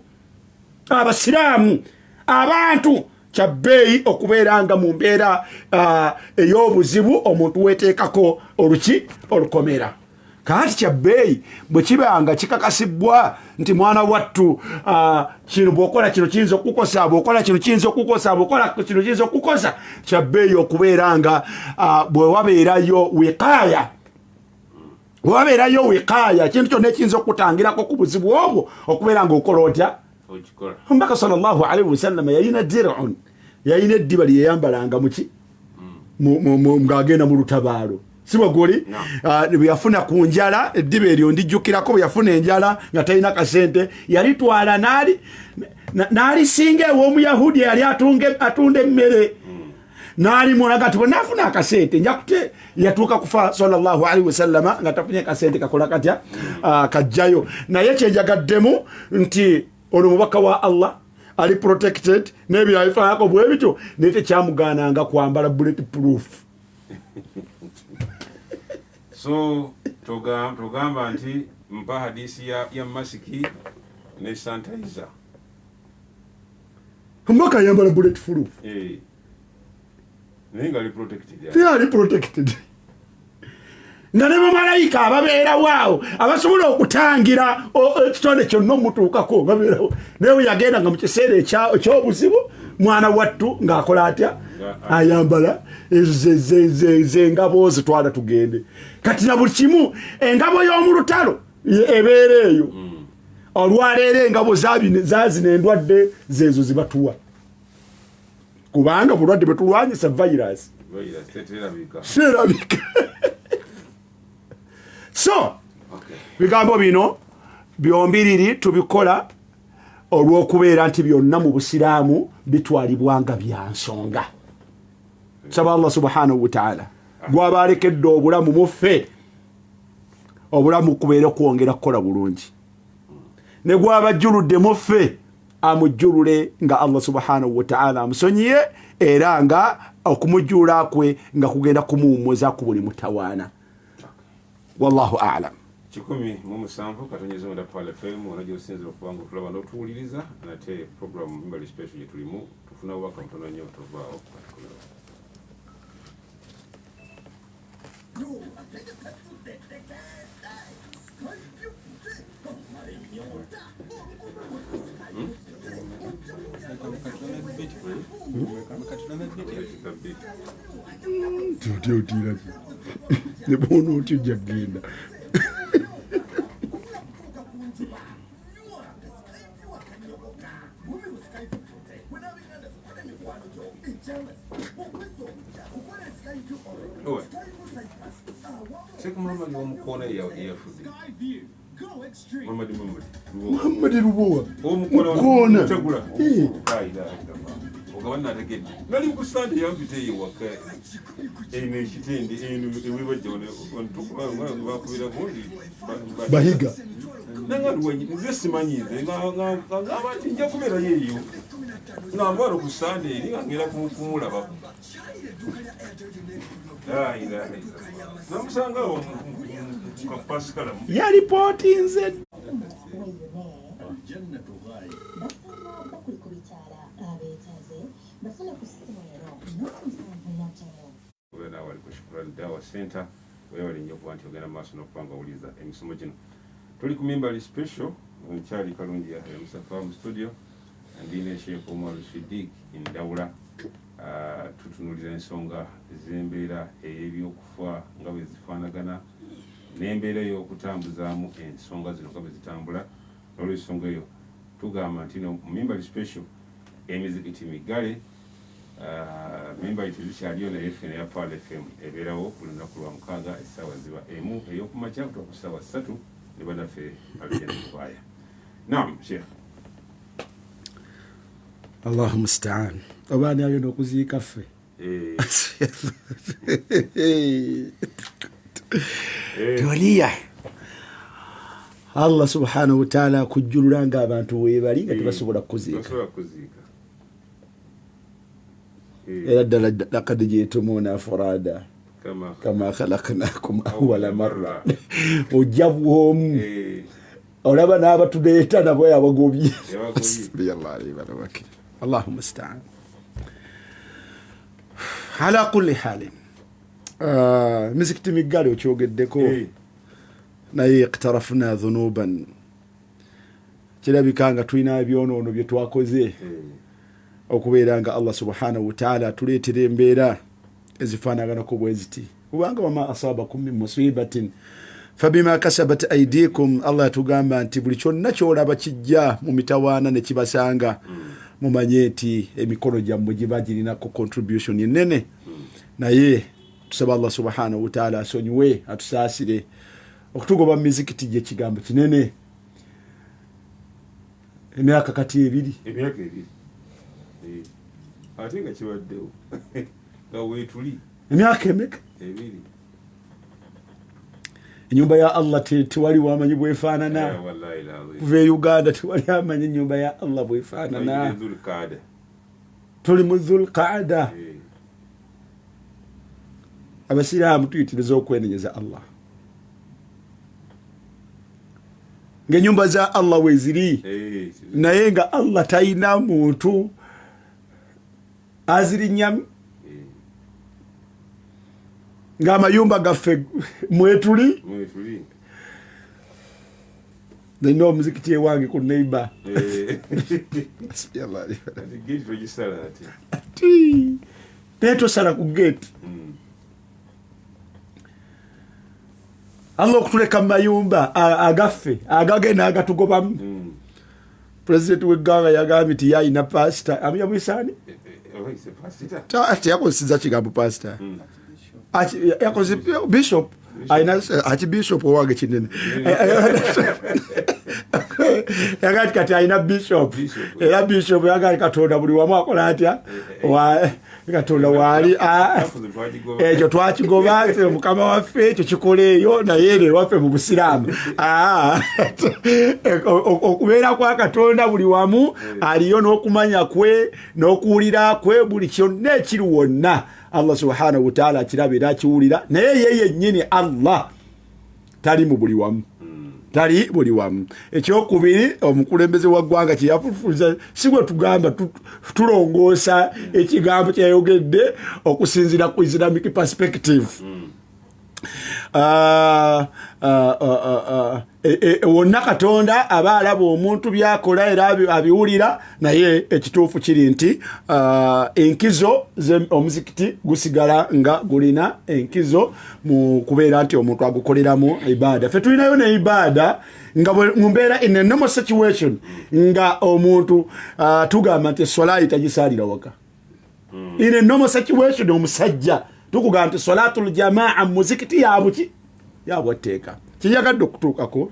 [SPEAKER 2] abasiraamu abantu kyabbeeyi okubeera nga mu mbeera ey'obuzibu omuntu weteekako oluki olukomera kati kyabbeeyi bwe kibanga kikakasibwa nti mwana wattu kino bw'okola kino kiyinza okukukosa bw'okola kino kiyinza okukukosa bw'okola kino kiyinza okukukosa kyabbeeyi okubeera nga bwe wabeerayo wiqaaya wabeerayo wiqaaya ekintu kyonna ekiyinza okutangirako ku buzibu obwo okubeera ng'okola otya omubaka sallallahu alaihi wasallama yalina dir'un yalina eddiba lyeyambalanga muki ng'agenda mu lutabaalo sibaguli bwe yafuna ku njala eddiba eryo ndijjukirako bwe yafuna enjala nga talina kasente yalitwala n'alisinga ew'omuyahudi yali atunda emmere n'alimulaga ti bwe naafuna akasente njakute yatuuka kufa sallallahu alaihi wasallama nga tafunye kasente kakola katya kajjayo naye kyenjagaddemu nti ono mubaka wa Allah ali protected n'ebyo abifaako bwe bityo naye tekyamugaananga kwambala bullet proof.
[SPEAKER 1] So togamba nti mpa hadisi ya masiki ne sanitizer.
[SPEAKER 2] Mbaka yambala bullet proof.
[SPEAKER 1] Nenga ali protected.
[SPEAKER 2] Yeah, ali protected. Nga ne bamalayika ababeera waawo abasobola okutangira ekitonde kyonna omutuukako babeerawo naye yagenda nga mu kiseera ekyobuzibu mwana wattu ng'akola atya ayambala engabo zitwala tugende kati na buli kimu engabo y'omu lutalo ebeera eyo olwaleero engabo zaazina endwadde zeezo zibatuwa kubanga bulwadde bwe tulwanyisa virus serabika. So bigambo bino byombiriri tubikola olw'okubeera nti byonna mu busiraamu bitwalibwanga bya nsonga. Saba Allah subhanahu wa ta'ala gw'abaalekedde obulamu muffe obulamu kubeera kwongera kukola bulungi ne gw'abajjuludde muffe amujjulule nga Allah subhanahu wa ta'ala amusonyiye era nga okumujjula kwe nga kugenda kumuwummuza ku buli mutawaana. Wallahu a'lam.
[SPEAKER 1] 17 katonyeza onda pale FM onajja osinzira okubanga otulaba n'otuwuliriza nate program mbali special yetulimu tufuna obubaka mutono nnyo tovaawo.
[SPEAKER 2] Tutira ne bono utujja genda
[SPEAKER 1] Muhammad w'omukoona eyafudde
[SPEAKER 2] Muhammad Lubowa
[SPEAKER 1] omukoona tegula ogabana ategedde nali kusande yampita ewaka eno ekitende eno ewebajja bakubira gundi
[SPEAKER 2] Bahiga
[SPEAKER 1] nanga nze simanyize ngamba nti nja kubeerayo eyo nambala kusande eri nga ngera kumulabako namusanga kapasikala
[SPEAKER 2] yalipotinze
[SPEAKER 1] Dawa Center wewali nnyo kuba nti ogenda maaso n'okubanga owuliza emisomo gino. Tuli ku Mimbali Special Nkyali Kalungi ya Musafa mu studio ndine Sheikh Omar Siddiq Ndawula tutunulira ensonga z'embeera ey'ebyokufa nga bwe zifaanagana n'embeera y'okutambuzaamu ensonga zino nga bwe zitambula n'olw'ensonga eyo tugamba nti mu Mimbali Special emizikiti migale Mimbali tulikyaliyo naye ffe neya Paul FM ebeerawo buli lunaku lwa mukaaga essaawa ziba emu ey'okumakya kutuuka ku ssaawa 3 ne bannaffe abigenda kubaaya. Naam Sheikh.
[SPEAKER 2] Allahu musta'an. Obaani agenda okuziika ffe. Tuwaliya Allah subhanahu wa ta'ala akujjulula ng'abantu weebali nga tebasobola kuziika. Era ddala laqad ji'tumuuna furaada kama khalaqnaakum awwala marra. Ojja bwomu olaba n'abatuleeta nabo yabagobye. Allahu musta'an. Ala kulli halin mizikiti migale okyogeddeko naye iqtarafna dhunuban kirabika nga tulina ebyonoono bye twakoze okubeera nga Allah subhanahu wa ta'ala atuleetera embeera ezifaanaganako bwe ziti kubanga wama asabakum min musibatin fabima kasabat aidikum Allah atugamba nti buli kyonna kyolaba kijja mu mitawaana ne kibasanga mumanye nti emikono gyammwe giba girinako contribution enene naye tusaba Allah subhanahu wa ta'ala asonyiwe atusaasire okutugoba mu mizikiti gye kigambo kinene emyaka kati ebiri
[SPEAKER 1] ate nga kibaddewo nga weetuli
[SPEAKER 2] emyaka emeka
[SPEAKER 1] ebiri
[SPEAKER 2] enyumba ya Allah tewali wamanyi bwefaanana kuva e Uganda tewali amanyi enyumba ya Allah bwefaanana tuli mu Dhulqaada abasiraamu tuyitiriza okwenenyeza Allah ng'enyumba za Allah weziri naye nga Allah talina muntu azirinnyamu ng'amayumba gaffe mwetuli nalina omuzikiti ewange ku neighbor naye tosala ku gate Allah okutuleka mu mayumba agaffe agagenda agatugobamu pulezidenti w'eggwanga yagambye nti yalina pasita amanya bwisaani yakozesezza kigambo pasita yakoze bishop aina ati bishop owange kinene yagati kati aina bishop era bishop yagati katonda buli wamu akola atya katonda wali ekyo twakigoba mukama waffe ekyo kikoleeyo naye ere waffe mu busiraamu okubeera kwa katonda buli wamu aliyo n'okumanya kwe n'okuwulira kwe buli kyonna ekiri wonna Allah subhanahu wa ta'ala akiraba era akiwulira naye ye yennyini Allah tali mu buli wamu tali buli wamu ekyokubiri omukulembeze wa ggwanga kyeyafufuza si bwe tugamba tulongoosa ekigambo kyayogedde okusinziira ku Islamic perspective wonna katonda aba alaba omuntu byakola era abiwulira naye ekituufu kiri nti enkizo omuzikiti gusigala nga gulina enkizo mu kubeera nti omuntu agukoleramu ibaada ffe tulinayo ne ibaada nga mu mbeera in a normal situation nga omuntu tugamba nti eswala tagisaalira waka in a normal situation omusajja tukugamba nti salatul jamaa muzikiti yabuki yabwatteeka kiyagadde okutuukako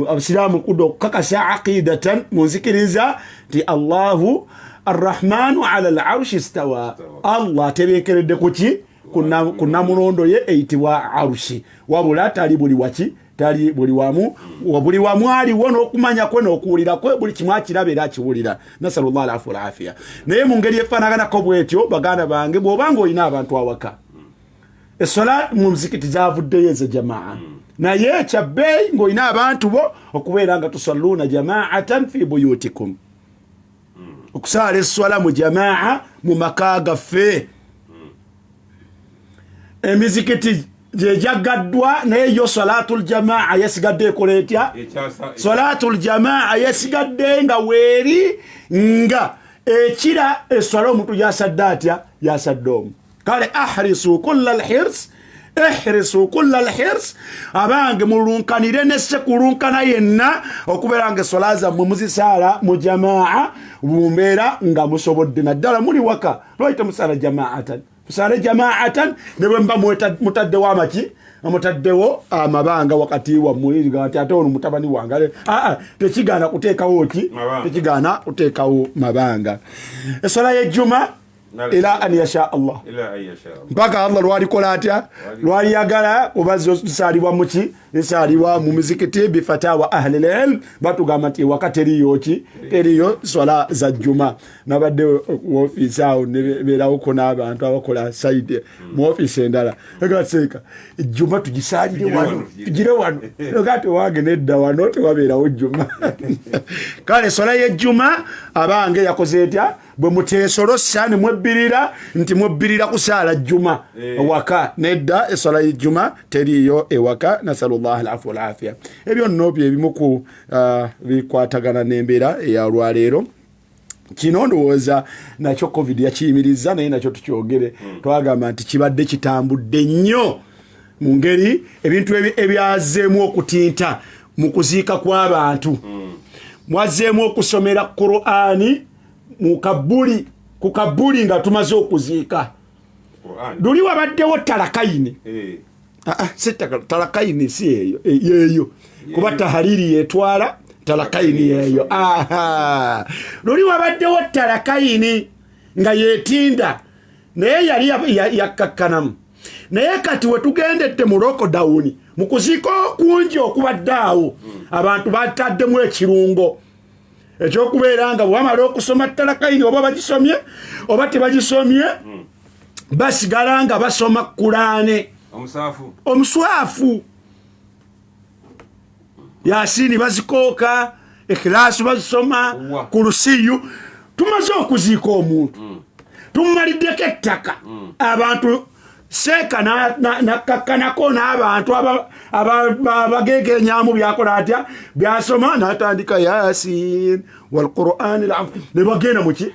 [SPEAKER 2] abasiraamu kudde okukakasa aqidatan munzikiriza nti Allahu arrahmanu ala al-arshi istawa Allah atebeekeredde kuki ku namulondo ye eyitibwa arushi wabula tali buli waki tali buli wamu buli wamu aliwo n'okumanya kwe n'okuwulira kwe buli kimu akiraba era akiwulira nasallallahu alaihi wa afiya naye mu ngeri efaanaganako bwetyo baganda bange bw'obanga olina abantu awaka essola mu muzikiti zavuddeyo eze jamaa naye ekyabbeeyi ng'olina abantu bo okubeera nga tusalluuna jamaatan fi buyutikum okusaala essola mu jamaa mu maka gaffe emizikiti gyejagaddwa naye yo salatul jamaa yesigadde ekola etya salatul jamaa yesigadde nga weeri nga ekira essola omuntu yasadde atya yasadde omu kale ahrisu kulla alhirs abange mulunkanire nesekulunkana yenna okubeera nga essola zammwe muzisaala mu jamaa mumbeera nga musobodde naddala muli waka lwaite musaala jamaatan tusale jamaatan ne bwemba mutaddewo amaki mutaddewo amabanga wakati wa muliga ati ate ono mutabani wangale tekigaana kuteekawo ki tekigaana kuteekawo mabanga essola y'ejjuma ila an yasha Allah mpaka Allah lwalikola atya lwaliyagala oba zisalibwa muki zisalibwa mu mizikiti bifatawa ahli al-ilm batugamba nti wakati teriyo swala za juma nabadde ofiisi awo nebeerawo ko n'abantu abakola saidi mu ofiisi endala egaseeka ejjuma tugisalire wano tugire wano ogati wange nedda wano tewabeerawo jjuma kale swala y'ejjuma abange yakoze etya bwe muteesolosa ne mwebbirira nti mwebbirira kusaala jjuma waka nedda eswala y'ejjuma teriyo ewaka nasallallahu alaihi wa afiya ebyo nno byebimu ku bikwatagana n'embeera eyalwaleero kino ndowooza nakyo covid yakiyimiriza naye nakyo tukyogere twagamba nti kibadde kitambudde nnyo mu ngeri ebintu ebyazeemu okutinta mu kuziika kw'abantu mwazeemu okusomera Qur'ani mu kabuli ku kabuli nga tumaze okuziika luli wabaddewo talakayini talakayini si yeeyo kuba tahariri yetwala talakayini yeeyo luli wabaddewo talakayini nga yetinda naye yali yakkakkanamu naye kati wetugendedde mu lockdown mu kuziika okungi okubaddaawo abantu bataddemu ekirungo ekyokubeera nga bwamala okusoma talakayini oba bagisomye oba tebagisomye basigala nga basoma Kurane omuswafu Yasini bazikooka Ikhlasi bazisoma Kurusiyu tumaze okuziika omuntu tumaliddeko ettaka abantu seeka nakakkanako n'abantu abagegenyamu byakola atya byasoma natandika Yasin wal Qur'an ne bagenda muki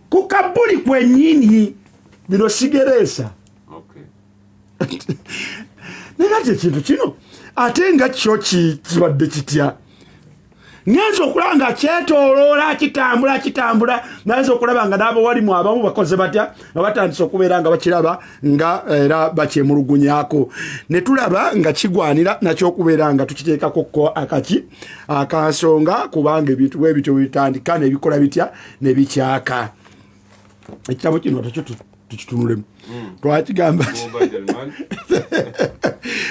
[SPEAKER 2] ku kabuli kwennyini bino sigeresa nenate ekintu kino ate nga kyo kibadde kitya ngenza okulaba nga kyetooloola kitambula nayenza okulaba nga n'abawalimu abamu bakoze batya nga batandise okubeera nga bakiraba nga era bakyemulugunyako ne tulaba nga kigwanira nakyokubeera nga tukiteekako akansonga kubanga ebintu bwe bityo bitandika nebikola bitya ne bikyaka ekitabo kino takyo tukitunulemu twakigamba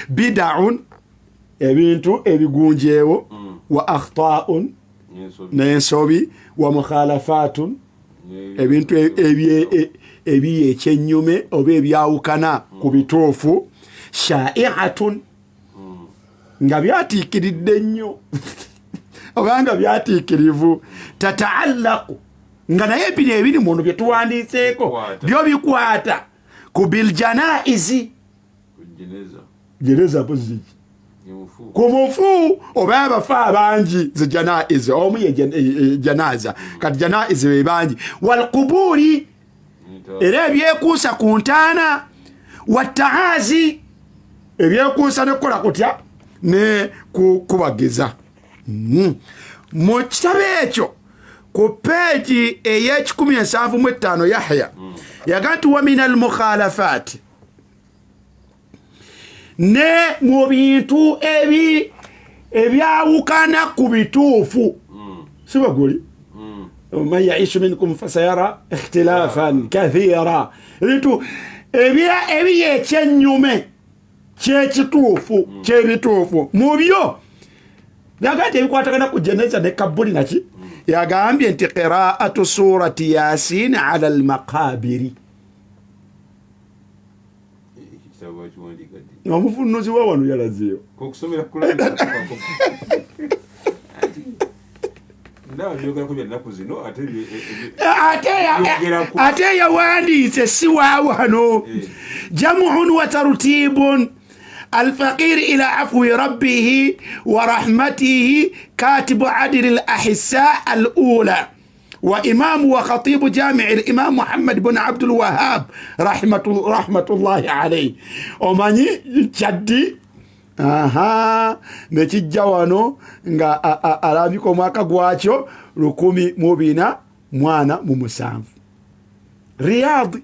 [SPEAKER 2] bidaun ebintu ebigunjeewo wa akhta'un n'ensobi wa mukhalafatun ebintu ebyekyennyume oba ebyawukana ku bituufu sha'i'atun nga byatiikiridde nnyo oba nga byatiikirivu tata'allaqu nga naye bino ebiri muno bye tuwandiiseeko byo bikwata ku biljanaizi jeneza poziki ku mufu oba abafa abangi ze janaizi omu ye janaza kati janaizi be bangi wal quburi era ebyekuusa ku ntaana wataazi ebyekuusa nekola kutya ne kubageza mu kitabo ekyo ku peegi ey'175 Yahya yagantu wa min al mukhalafati ne mu bintu ebyawukana ku bituufu sibaguli man yaishu minkum fasayara ikhtilafan kathira ebintu ebyekyennyume kyekituufu kyebituufu mu byo yagambye ebikwatagana ku jeneza ne kabuli naki yagambye nti qiraatu surati Yasin ala almaqabiri omufunuzi wa wano yalazeeyo ate yawandiise si wa wano jamuun wa tartibun الفقير إلى عفو ربه ورحمته كاتب عدل الأحساء الأولى وإمام وخطيب جامع الإمام محمد بن عبد الوهاب رحمة الله عليه وماني جدي nekijja wano nga alabika omwaka gwakyo 1947 Riyadh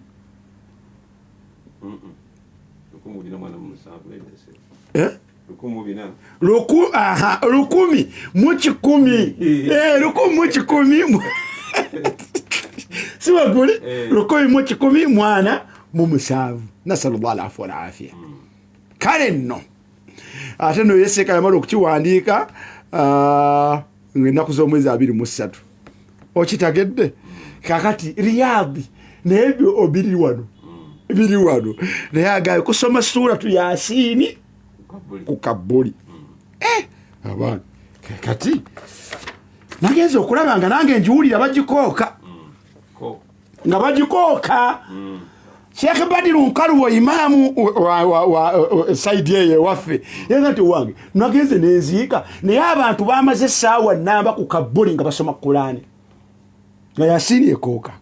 [SPEAKER 2] lukumi mu kikumi siwaguli 1947 nasallallahu alaihi wa afia kale nno ate no yeseka yamala okukiwandiika ng'ennaku z'omwezi 23 okitagedde kakati Riyadh nebyo obiri wano naye agaye kusoma suratu Yasini ku kabuli abana kati nagenza okulaba nga nange njiwulira bagikooka nga bagikooka Sheikh Badiru Nkalubo imamu wa saidi ye waffe yenga tu wange nagenze neziika naye abantu bamaze essaawa namba ku kabuli nga basoma Qur'ani nga Yasini ekooka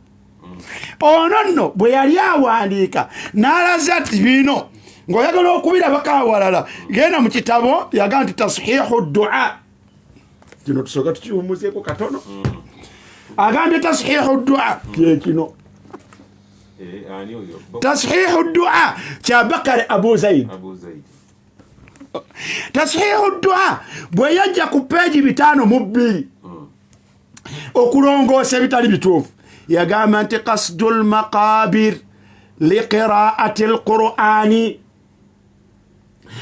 [SPEAKER 2] ono nno bwe yali awandiika n'alaza ati bino ng'oyagala okubirabako awalala genda mu kitabo yaga nti tashihu dua kino tusooka tukiwumuzeeko katono agambye tashihu dua kyekino tashihu dua kya Bakari Abu Zaid tashihu dua bwe yajja ku peegi 5 okulongoosa ebitali bituufu yagamba nti qasdul maqabir liqiraati alqur'ani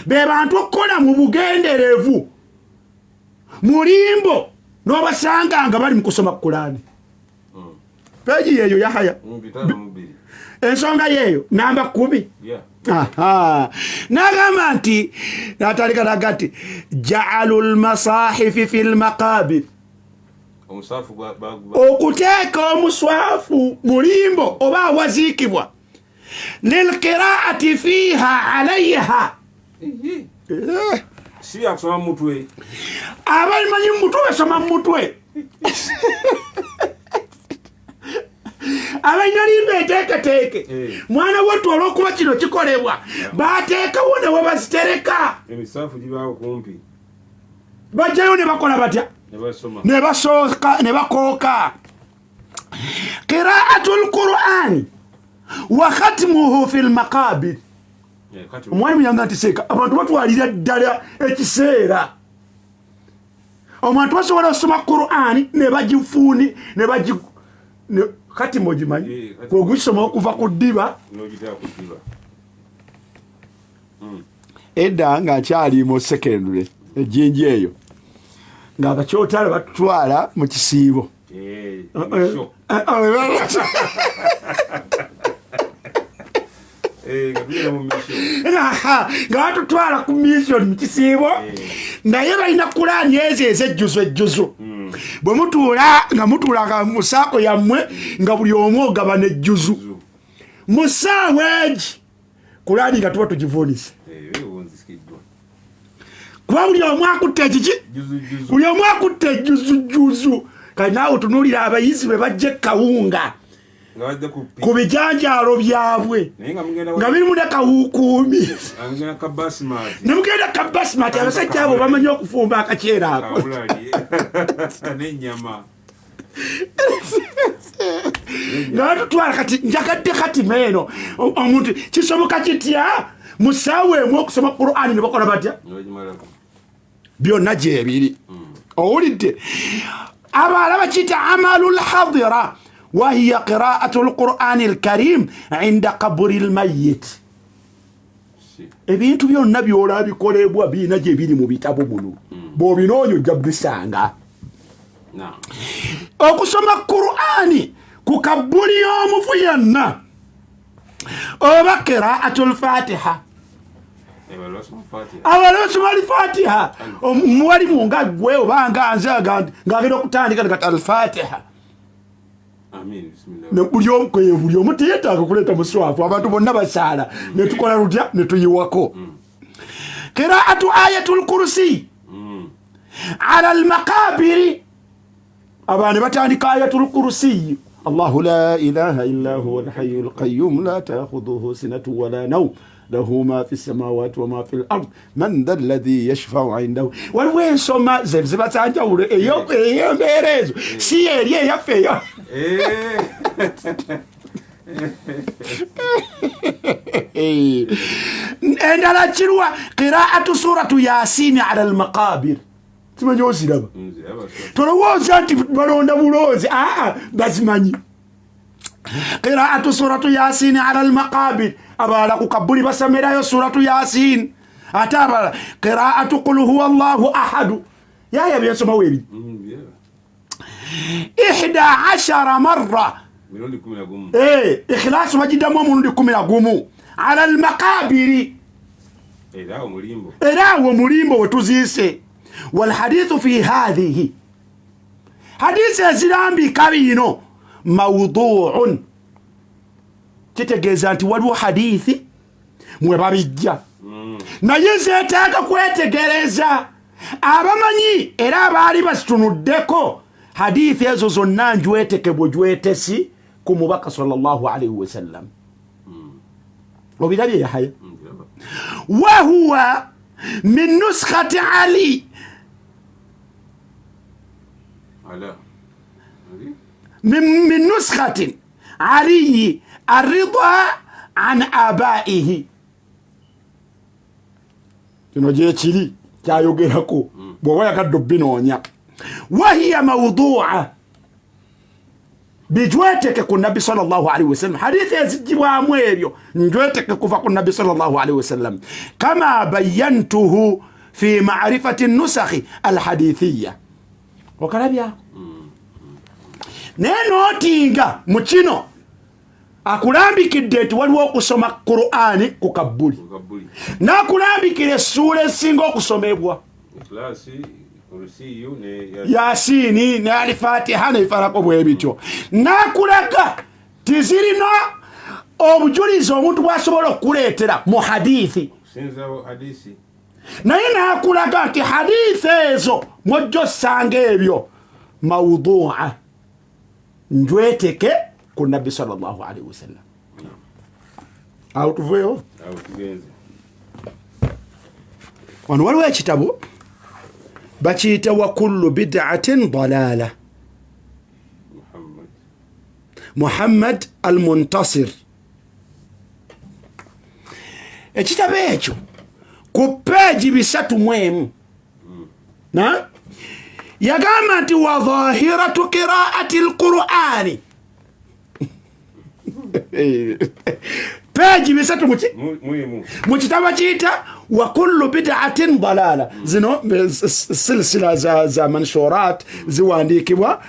[SPEAKER 2] be bantu okukola mu bugenderevu mulimbo n'obasanga nga bali mu kusoma Qur'ani peegi yeeyo Yahaya ensonga yeeyo namba 10 n'agamba nti n'atalikalaga nti ja'alu lmasahifi fi lmaqabir okuteeka omuswafu mulimbo oba awaziikibwa lilqiraati fiiha alayha
[SPEAKER 1] si akusoma mutwe
[SPEAKER 2] abalimanyi mutwe basoma mutwe abanyalimba enteeketeeke mwana wattu olw'okuba kino kikolebwa bateekawo ne webazitereka
[SPEAKER 1] emisaafu gibaawo kumpi
[SPEAKER 2] bajjayo ne bakola batya ne bakooka qiraatu lqur'ani wa khatmuhu fi lmaqabir omwalimu yanga nti seeka abantu batwalira ddala ekiseera omuntu basobola okusoma Qur'ani ne bagifuuni ne bagi kati mojimanyi kwegisoma okuva ku ddiba edda nga nkyali mu secondary ejjinji eyo nga abakyotala batutwala mu kisiibo nga batutwala ku mission mu kisiibo naye balina Qur'ani ezo ez'ejjuzu bwe mutuula nga mutuulanga mu saako yammwe nga buli omu ogabana ejjuzu mu ssaawa egi Qur'ani nga tuba tugivuunise kuba buli omu akutte ekiki buli omu akutte ejjuzujuzu kale naawe otunuulira abayizi bwe bajja ekawunga ku bijanjaalo byabwe nga birimu ne kawukuumi ne mugenda ka basimati abasajja abo bamanyi okufumba akaceera ako nga batutwala kati njagadde kati meeno omuntu kisoboka kitya mu ssaawa emu okusoma Qur'ani ne bakola batya byonna gyebiri owulidde abalala bakiyita amalu lhadira وهي قراءة القرآن الكريم عند قبر الميت ebintu byonna byola bikolebwa biina gye biri mu bitabo muno bw'obinoonya ojja bisanga okusoma Qur'ani ku kabbuli y'omufu yenna oba qira'atul fatiha abala basoma al-fatiha omuwalimu nga gwe oba nga nze ng'agenda okutandika ngati al-fatiha buli omu teyetaaga kuleeta muswafu abantu bonna basaala netukola lutya netuyiwako qiraatu ayatul kursi ala almaqabiri abaana batandika ayatul kursi Allahu la ilaha illa huwa alhayyu alqayyum la ta'khudhuhu sinatun wala nawm له ما في السماوات وما في الأرض من ذا الذي يشفع عنده والوين سوما زبزبات عنده ايو ميريزو سيري يا فيو عندنا تشروا قراءة سورة ياسين على المقابر تمني وسيرا تروز انت بالوندا بولوز بسماني قراءة سورة ياسين على المقابر أبالا كقبولي بسميرا يا سورة ياسين أتابع قراءة قل هو الله أحد يا بيسمع ويلي 11 مرة إخلاص مجد مؤمن لكم على المقابر إلا ومريمبو وتزيسي والحديث في هذه حديث الزلام بكابينو موضوع kitegeeza nti waliwo hadithi mwe babijja naye zeetaaga kwetegereza abamanyi era abaali basitunuddeko hadithi ezo zonna njwetekebwe jwetesi ku mubaka sallallahu alaihi wasallam obirabye Yahaya وهو من نسخة علي من نسخة علي الرضا عن آبائه تنوجيه تشيلي تايوغيركو بوغا كدبينونيا وهي موضوعة بجواتك كن النبي صلى الله عليه وسلم حديث يزجوا امويريو نجواتك كفا كن النبي صلى الله عليه وسلم كما بينته في معرفة النسخ الحديثية وكلابيا neno tinga muchino akulambikidde nti waliwo okusoma Qur'ani ku kabbuli n'akulambikira essula esinga okusomebwa Yasini ne Al-Fatiha ne Falaq bwebityo n'akulaga tizirina obujulizi omuntu bw'asobola okuleetera mu hadithi naye n'akulaga nti hadithi ezo mwojja osanga ebyo mawdu'a njweteke ku nabbi sallallahu alaihi wasallam awo tuveewo wano waliwo ekitabo bakiyita wa kullu bid'atin dalala Muhammad al-Muntasir ekitabo ekyo ku peegi 3 na yagamba nti wa dhahiratu qiraati al-Qur'ani peegi 3 mu kitabo kiyita wa kullu bid'atin dalala zino silsila za manshurat ziwandikibwa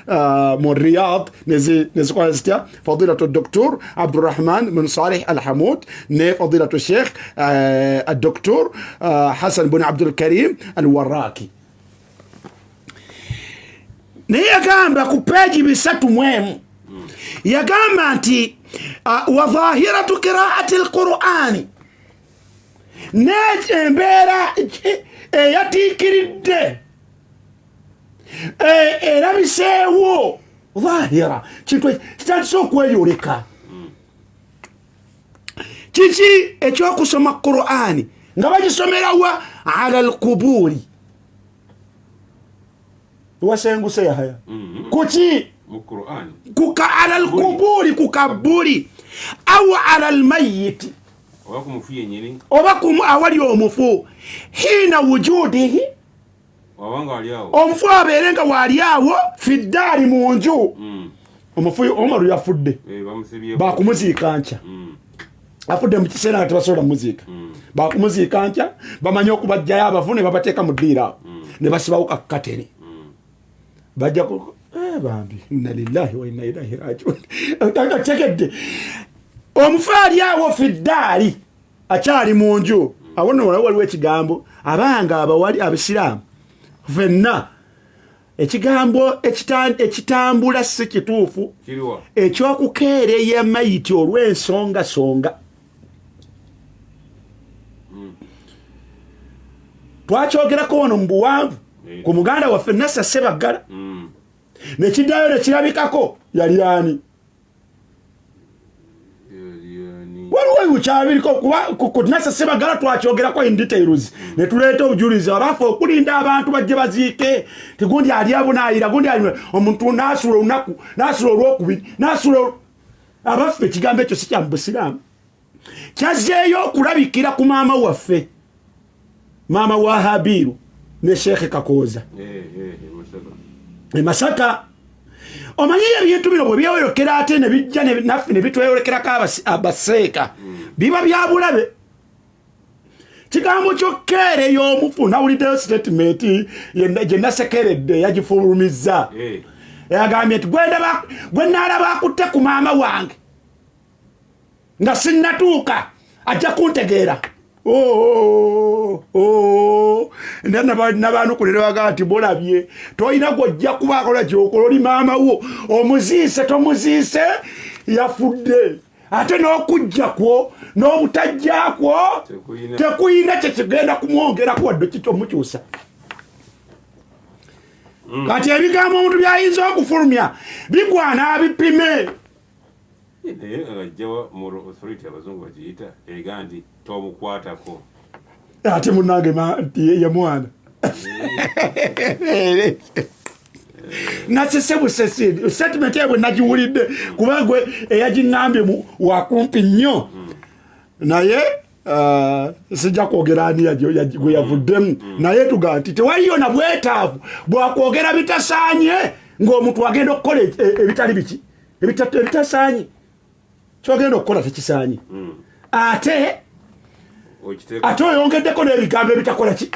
[SPEAKER 2] mu Riyadh nezikola zitya fadilatu Dr. Abdurrahman bin Salih Al-Hamud ne fadilatu Sheikh Dr. Hassan bin Abdul Karim Al-Warraki naye yagamba ku peegi 3 yagamba nti wa dhahiratu qiraati al-Qur'ani n'embeera eyatiikiridde erabiseewo dhahira kintu kitandise okweyoleka kiki ekyokusoma Qur'ani nga bagisomerawa ala al-quburi wasenguse yahaya kuki
[SPEAKER 1] mu Qur'an
[SPEAKER 2] kuka ala al-quburi kukaburi au ala al-mayyit
[SPEAKER 1] wakumufie nyini
[SPEAKER 2] obakum awali omufu hina wujudihi
[SPEAKER 1] wawanga aliawo
[SPEAKER 2] omufu aberenga waliawo fiddari munju omufu Omaru yafudde bakumuziika nca afudde mu kiseera tebasobola muzika bakumuziika nca bamanya okubajjayo abafu ne babateeka mu ddiira ne basibawo kakateni bajja ku bambi inna lillahi wa inna ilaihi raji'un tagategedde omufu aliawo fiddari akyali munju awona waliwo ekigambo abanga abawali abisiraamu fenna ekigambo ekitambula si kituufu ekyokukeereya mayiti olw'ensonga songa twakyogerako wano mu buwanvu ku muganda waffe Nassa Ssebaggala nekiddayo nekirabikako yali ani waliwo ukyabiriko ku Nassa Ssebaggala twakyogerako in details ne tuleeta obujulizi abafu okulinda abantu bajje baziike tegundi ali abunaayira gundi ali omuntu naasula olunaku naasula olwokubiri naasula abaffe ekigambo ekyo si kya mu Busiraamu kyazzeeyo okulabikira ku maama waffe maama wa Habiru ne Sheikh Kakooza Masaka omanyi ebintu bino bwe byeyolekera ate ne bijja naffe ne bitweyolekerako abaseeka biba bya bulabe kigambo kyokkeereyo omufu nawuliddeyo statement gye nasekeredde yagifulumizza yagambye nti gwe naalaba akutte ku maama wange nga sinnatuuka ajja kuntegeera nabanukulira bagaa nti bulabye tolina gwojja kubakola kyokola oli maama wo omuziise tomuziise yafudde ate n'okujja kwo n'obutajja kwo tekuyina kyekigenda kumwongerako wadde kitomukyusa kati ebigambo omuntu byayinza okufulumya bigwana abipime
[SPEAKER 1] naye agajjawa moral authority abazungu bagiyita egandi tomukwatako
[SPEAKER 2] ate munange ye mwana nasesebusesi sentiment yabwe nagiwulidde kubanga eyagiŋambye wakumpi nnyo naye sijja kwogera ani gwe yavuddemu naye tuga nti tewaliyo na bwetaavu bwakwogera bitasaanye ng'omuntu agenda okukola ebitali biki ebitasaanye kyogenda okukola tekisaanye ate oyongeddeko n'ebigambo ebitakola ki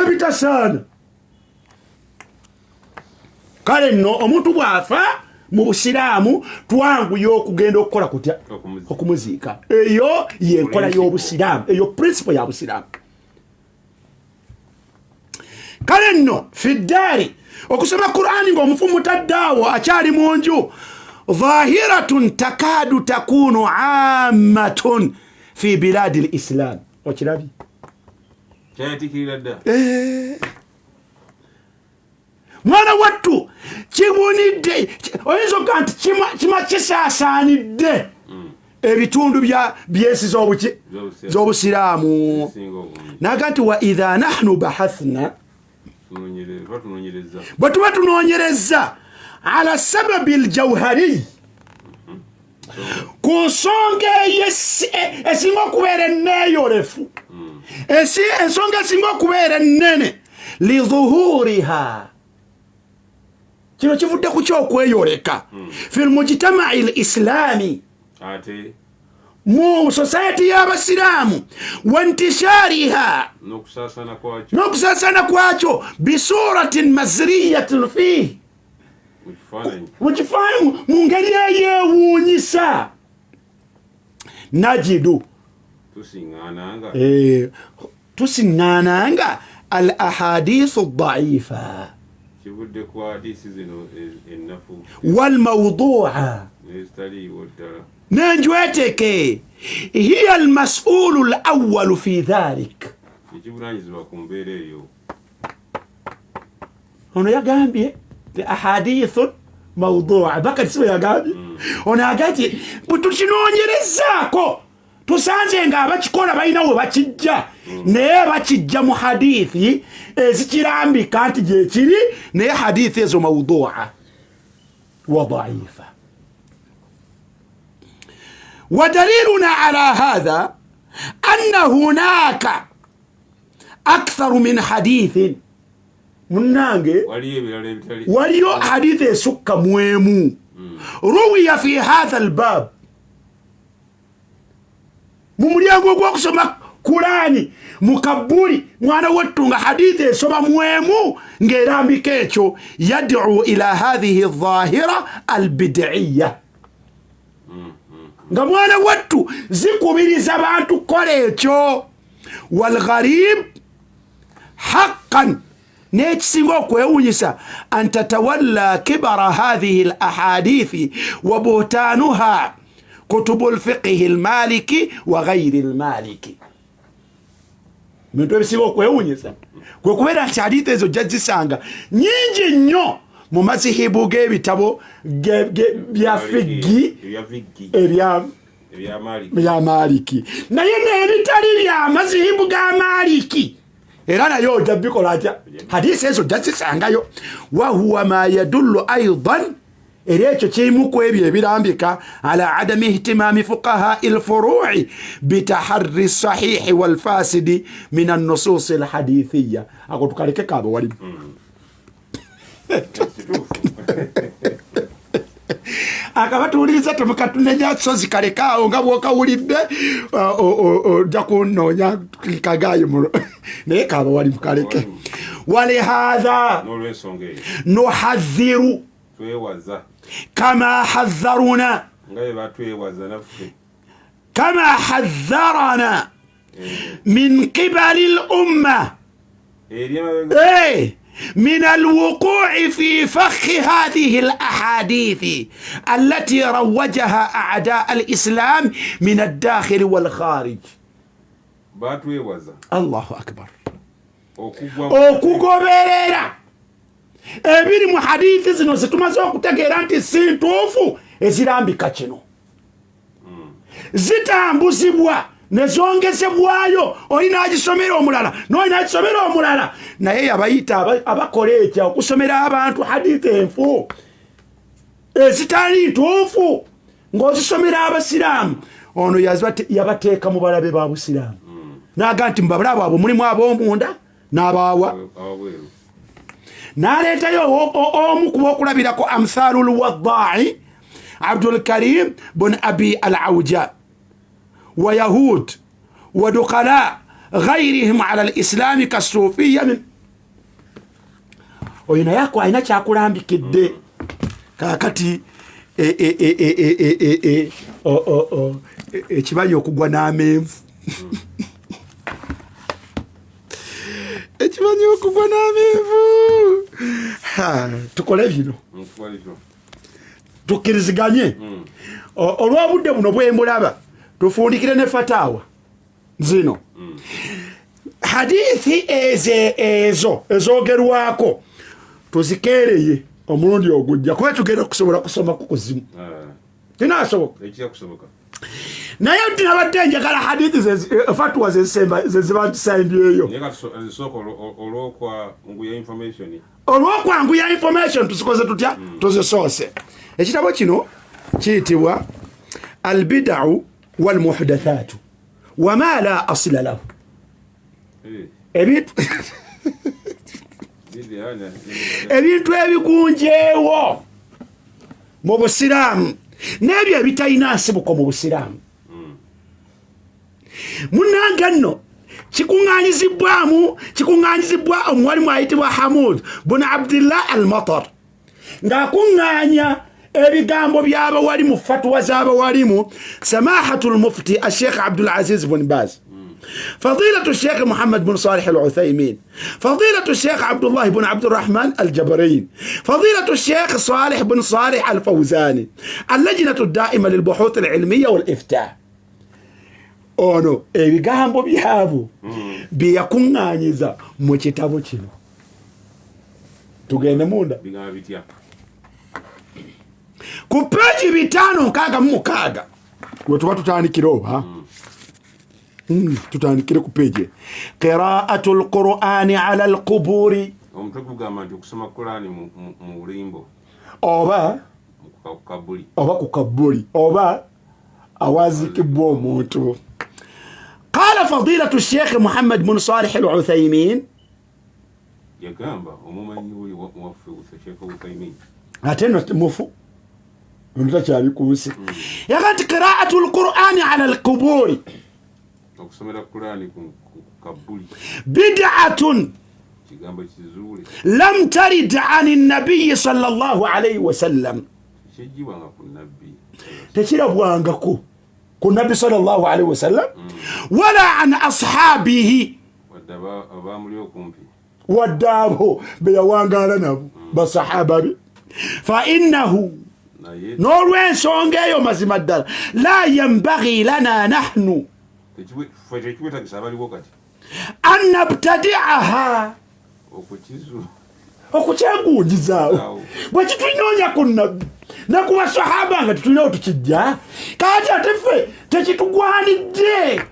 [SPEAKER 2] ebitasaana kale nno omuntu bw'afa mu busiraamu twanguye okugenda okukola kutya okumuziika eyo yenkola y'obusiraamu eyo principle ya busiraamu kale nno fiddaari okusoma Qur'ani ng'omufu mutaddaawo akyali mu nju zahiratun takadu takunu ammatun fi biladi l-islam okirabye
[SPEAKER 1] kyayatikirira dda
[SPEAKER 2] mwana wattu kibunidde oyinza okuga nti kima kisaasaanidde ebitundu by'ensi z'obusiraamu naga nti wa idha nahnu bahathna bwe tuba tunoonyereza ala sababi aljawhari ku nsonga esinga okubeera enneeyolefu ensonga esinga okubeera ennene lidhuhuriha kino kivudde ku kyokweyoleka fil mujtamai lislami mu society y'abasiraamu wantishariha n'okusaasana kwakyo bisuratin mazriyatin fihi mu kifaananyi mu ngeri eyeewuunyisa najidu tusiŋŋaananga al ahadithu daifa walmawduuca nenjweteke hiya almas'ulu alawwalu fi dhalik ono yagambye ahadithu mawduuca baka kisibe yagambye ono agati tukinonyerezaako tusanze nga abakikola balina we bakijja naye bakijja mu hadithi ezikirambika nti gyekiri naye hadithi ezo mawduuca wa daifa ودليلنا على هذا أن هناك أكثر من حديث منانجي وليو حديث سك مويمو روي في هذا الباب ممريانغو قوكسما Kurani mukaburi mwana wetu nga hadithi soba muemu ngerambi kecho yad'u ila hadhihi adh-dhahira al-bid'iyya nga mwana wetu zikubiriza abantu kolecho wal gharib haqqan nekisinga okwewunyisa an tatawalla kibara hadhihi al-ahadithi wa buhtanuha kutubu al-fiqh al-maliki wa ghayri al-maliki Mtu ebisinga okwewunyisa kwe kubeera nti hadithi ezo jazisanga nyingi nnyo mu mazihibu g'ebitabo bya figgi ebya maliki naye n'ebitali bya mazihibu ga maliki era nayo ojja bikola atya hadithi ezo jazisangayo wa huwa ma yadullu aidan era ekyo kirimu ku ebyo ebirambika ala adami ihtimami fuqaha alfuru'i bitaharri sahihi walfasidi min an-nusus alhadithiyya ako tukaleke kabo wali akabatuuliza temukatuneja sozi kalekaawo nga bwokawulidde ojja kunoonya kagayo naye kabo wali mukaleke walihadha nuhadhiru كما حذرنا كما حذرنا من قبل الأمة من الوقوع في فخ هذه الأحاديث التي روجها أعداء الإسلام من الداخل والخارج الله أكبر okugoberera ebiri mu hadithi zino zitumaze okutegeera nti si ntuufu ezirambika kino zitambuzibwa nezongezebwayo oli n'agisomera omulala n'oli n'agisomera omulala naye yabayita abakola etya okusomera abantu hadithi enfu ezitali ntuufu ng'ozisomera abasiraamu ono yabateeka mu balabe ba busiraamu n'aga nti mubabalaabo abo mulimu ab'omunda n'abaawa n'aleetayo omu kuba okulabirako amthaalu lwaddaai Abdul Karim bun Abi al-Awja wa Yahud wa dukala ghayrihim ala al-Islam kasufiyya min oyina yako ayina kyakulambikidde kakati ekibanyi okugwa n'amenvu ekibanyi okugwa n'amenvu tukole bino tukkiriziganye olw'obudde buno bwembulaba tufundikire ne fatawa zino hadithi ezo ezogerwako tuzikeereye omulundi ogujja kuba tugenda okusobola kusoma ku kuzimu tinaasoboka naye tinabadde njagala hadithi fatuwa zeziba ntisembyeyo olw'okwanguya information tuzikoze tutya tuzisoose ekitabo kino kiyitibwa albidau walmuhdathatu wama la asila lahu ebintu ebigunjeewo mu busiraamu n'ebyo ebitalina nsibuko mu busiraamu munnange nno kikuŋŋaanyizibwa omuwalimu ayitibwa Hamud bun Abdillah al-Matar ng'akuŋŋaanya ebigambo by'abawalimu fatuwa z'abawalimu samahatul mufti al-Sheikh Abdul Aziz bin Baz فضيلة الشيخ محمد بن صالح العثيمين فضيلة الشيخ عبد الله بن عبد الرحمن الجبرين فضيلة الشيخ صالح بن صالح الفوزاني اللجنة الدائمة للبحوث العلمية والإفتاء ono ebigambo byabo byeyakuŋŋaanyiza mu kitabo kino tugende munda ku peegi 566 we tuba tutandikira oba tutandikire ku peegi qiraatu lqur'ani ala alquburi
[SPEAKER 1] omutwe gugamba nti okusoma Qur'ani mu bulimbo
[SPEAKER 2] oba ku kabuli oba awazikibwa omuntu. قال فضيلة الشيخ محمد بن صالح العثيمين هاتين مفو يقول قراءة القرآن على القبور بدعة لم ترد عن النبي صلى الله عليه وسلم تشربوانغكو كالنبي صلى الله عليه وسلم ولا عن أصحابه ودابه بيوانغالنا بصحابه فإنه نوروين سونغيو مزمدال لا ينبغي لنا نحن أن نبتدعها okukyegungizaawo bwekitunyonya ku nabbi nakuba sahaba nga tutulinawo tukijja kati ate ffe tekitugwanidde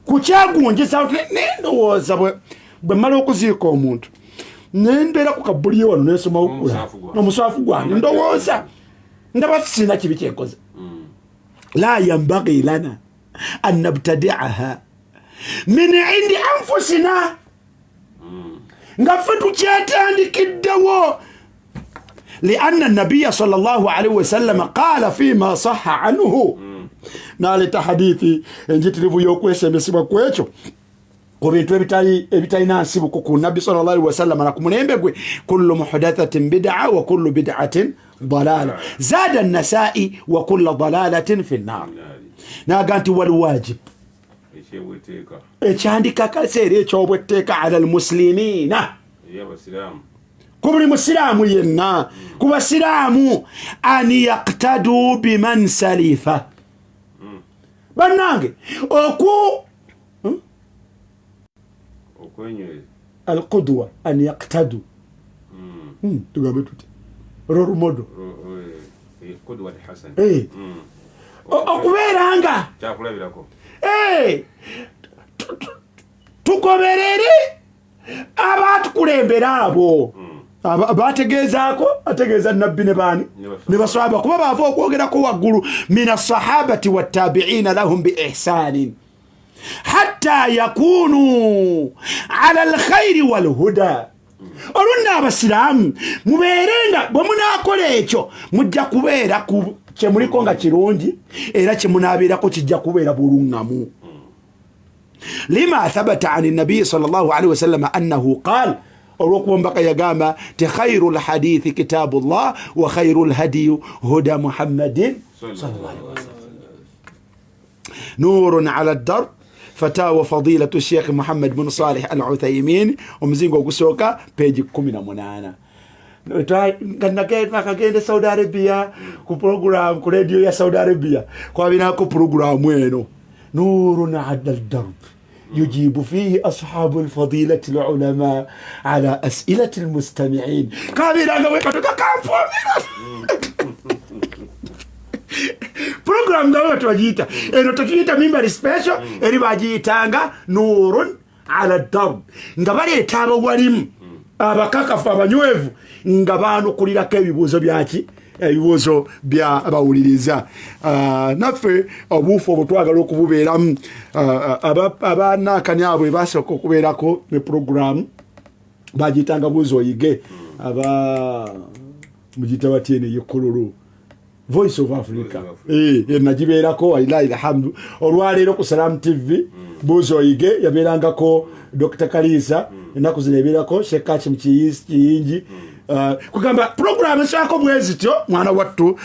[SPEAKER 2] kukyegunjizaawo nendowooza bwe mmala okuziika omuntu nembeera ku kabuliye wano nensomawo kula nomusaafu gwange ndowooza ndaba sina kibi kyekoze la yambagi lana an nabtadiaha min indi anfusina nga ffe tukyetandikiddewo lianna nabiya sallallahu alaihi wasallam qaala fima saha anhu naleta hadithi enjitirivu y'okwesemesebwa kwekyo ku bintu ebitalina nsibuko ku nabbi sallallahu alaihi wasallam na ku mulembe gwe kullu muhdathatin bid'a wa kullu bid'atin dalala zada an-nasa'i wa kullu dalalatin fi an-nar naga nti wal wajib ekyandika kaseera ekyobwetteeka ala almuslimina ku buli musiraamu yenna ku basiraamu an yaktadu biman salifa bannange alqudwa an yaktadu tugambe tuti role model okubeeranga ffe tugoberere abatukulembera abo bategeezaako ategeeza nabbi ne baani ne basahaba kuba baava okwogerako waggulu min assahabati wattabiina lahum bi ihsanin hatta yakunu ala alkhairi walhuda. Olunna abasiraamu mubeerenga bwe munaakola ekyo mujja kubeera kyemuliko nga kirungi era kyemunaabeerako kijja kubeera buluŋŋamu. lima thabata an nabiyi sallallahu alaihi wasallam annahu qaal olwokuba mbaka yagamba ti khairu lhadithi kitabu llah wa khairu lhadiyu huda muhammadin sallallahu alaihi wasallam. nurun ala darb فتاوى فضيلة الشيخ محمد بن صالح العثيمين ومزينغو قسوكا بيجي 18. nakagenda Saudi Arabia ku program ku radio ya Saudi Arabia kwa binako program weno nurun ala darb يجيب فيه أصحاب الفضيلة العلماء على أسئلة المستمعين program gawe tuwajiita eno tukiita Mimbari special eri bajiitanga nurun ala darb nga baleeta abawalimu abakakafu abanywevu nga baanukulirako ebibuuzo byaki ebibuuzo bya bawuliriza. Naffe obuufu obwo twagala okububeeramu abanaakani abo basooka okubeerako ne program bagiitanga buuzo oyige mugiyita batya eno ey'ekkololo Voice of Africa. Nagibeerako walilahi alhamdu. Olwaleero ku Salam TV buuzo oyige yabeerangako Dr. Kalisa ennaku zino ebeerako Shekachi Mukiyingi. Kugamba program esako bwezityo mwana wattu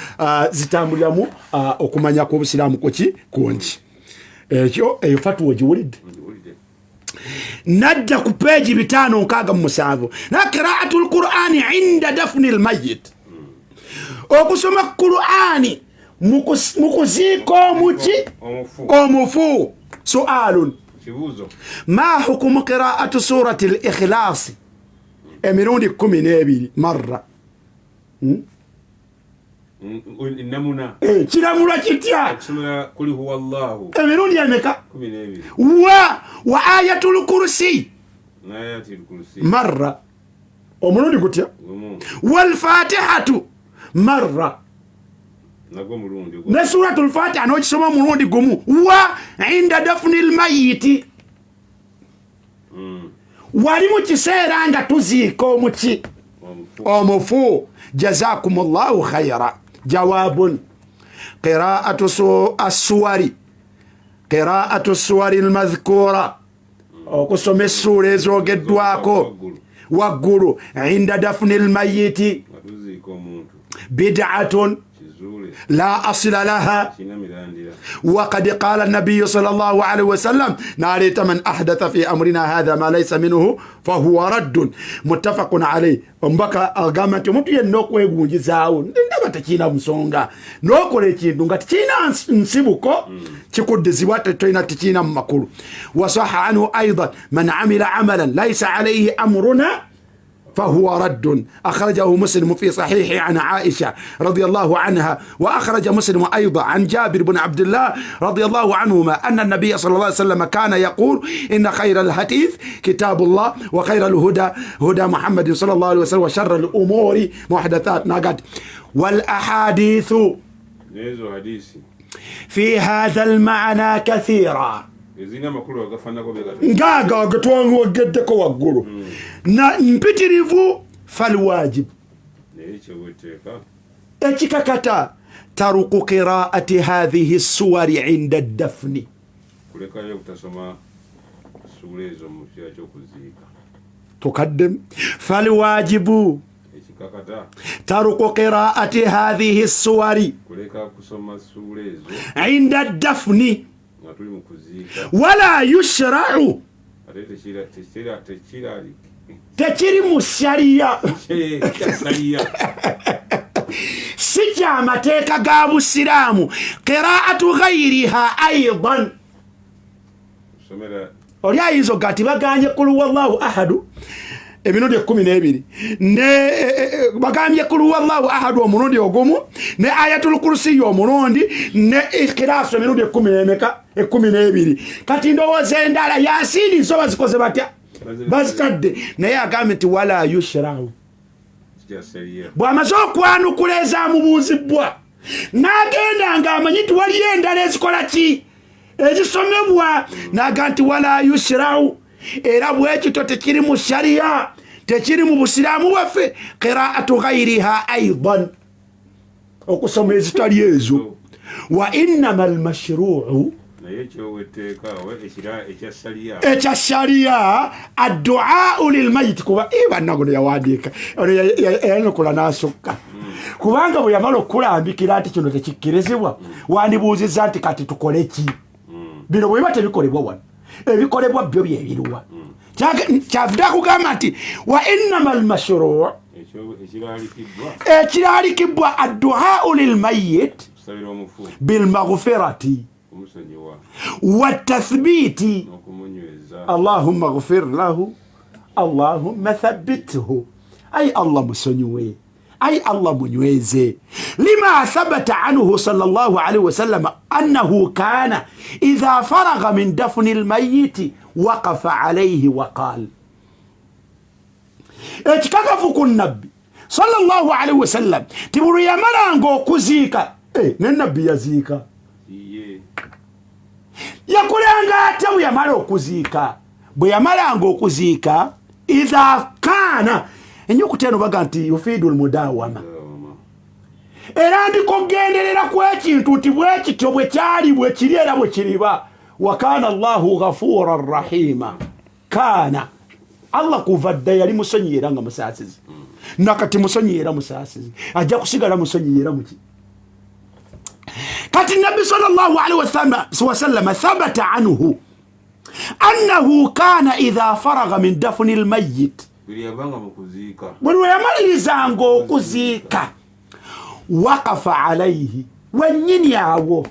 [SPEAKER 2] zitambuliramu okumanya ko obusiraamu kuki kungi ekyo eyo fatu ogiwulidde. Najja ku page 567 na qira'atul Qur'ani inda dafni al-mayyit. Okusoma Qur'ani mukuziiko muki omufu. Su'alun ma hukumu qira'atu surati al-ikhlas emirundi 12 marra. Kiramulwa kitya
[SPEAKER 1] kuli huwa Allahu
[SPEAKER 2] emirundi emeka
[SPEAKER 1] 12
[SPEAKER 2] wa ayatul kursi marra omulundi gutya wal fatihatu marra ne suratul fatiha n'okisoma mulundi gumu wa inda dafni almayiti wali mu kiseera nga tuziika omuki omufu. jazakumullahu khayra. jawabun qira'atu as-suwari al-madhkura okusoma essuula ezoogeddwako waggulu inda dafni almayiti bid'atun لا أصل لها وقد قال النبي صلى الله عليه وسلم ناريت من أحدث في أمرنا هذا ما ليس منه فهو رد متفق عليه. Mbaka agamba mtu yenoko egunjizaawo ndaba tekina musonga nokole ekintu nga tekina nsibuko kikuddizibwa tetolina tekina mu makulu. Wasaha anhu aidan man amila amalan laysa alayhi amruna فهو رد. أخرجه مسلم في صحيحه عن عائشة رضي الله عنها وأخرج مسلم أيضا عن جابر بن عبد الله رضي الله عنهما أن النبي صلى الله عليه وسلم كان يقول إن خير الحديث كتاب الله وخير الهدى هدى محمد صلى الله عليه وسلم وشر الأمور محدثات نقد والأحاديث في هذا المعنى كثيرا. ngaga agatwangu wageddeko waggulu na mpitirivu falwajib ekikakata taruku qira'ati hadhihi as-suwari 'inda ad-dafni kulekayo kutasoma sura ezo mu kya ky'okuziika tukaddem falwajibu ekikakata taruku qira'ati hadhihi as-suwari kuleka kusoma sura ezo 'inda ad-dafni wala yushra'u tekiri mu shariya si kyamateeka ga busiraamu qira'atu ghayriha aidan. Oli ayinza ogati baganye kul huwallahu ahadu emirundi 12 ne bagambye kul huwallahu ahad omurundi ogumu ne ayatul kursi omurundi ne ikhlas emirundi 12 kati ndowooza endala Yasin zo bazikoze batya bazitadde naye agambye nti wala yushra'u bw'amaze okwanukula ezamubuuzibwa n'agenda ng'amanyi nti waliyo endala ezikola ki ezisomebwa n'agamba nti wala yushra'u era bwekito tekiri mu sharia tekiri mu busiraamu bwaffe qiraatu ghayriha aidan okusoma ezitali ezo wa innama almashruu ekya sharia adduau lilmayiti kuba banagono yawandiika yanukula n'asukka kubanga bwe yamala okulambikira nti kino tekikkirizibwa wandibuuzizza nti kati tukole ki bino bwe biba tebikolebwa wano ebikolebwa byo byebiruwa kyavudde akugamba nti wa innama almashruu ekiralikibwa adduau lilmayit bilmaghfirati watathbiti allahumma ghfir lahu allahumma thabbithu ay allah musonyiwe ay allah munyweze lima thabata anhu sallallahu alayhi wasallam annahu kana idha faragha min dafni almayyit waqafa alayhi wa qala ekikakafu ku nabbi sallallahu alayhi wasallam tibulu yamalanga okuziika nenabbi yaziika yakulanga ate bwe yamala okuziika bwe yamalanga okuziika idha kana enyukuta eno baga nti yufiidu lmudawama era ndikogenderera ku ekintu nti bwekityo bwe kyali bwe kiri era bwe kiriba wa kana allahu ghafuran rahima kana allah kuva dda yali musonyi era nga musaasizi nakati musonyi era musaasizi ajja kusigala musonyi era muki kati nabbi sallallahu alaihi wasallam thabata anhu annahu kana idha faragha min dafni almayyit bwe yamalirizanga okuziika waqafa alayhi wennyini awo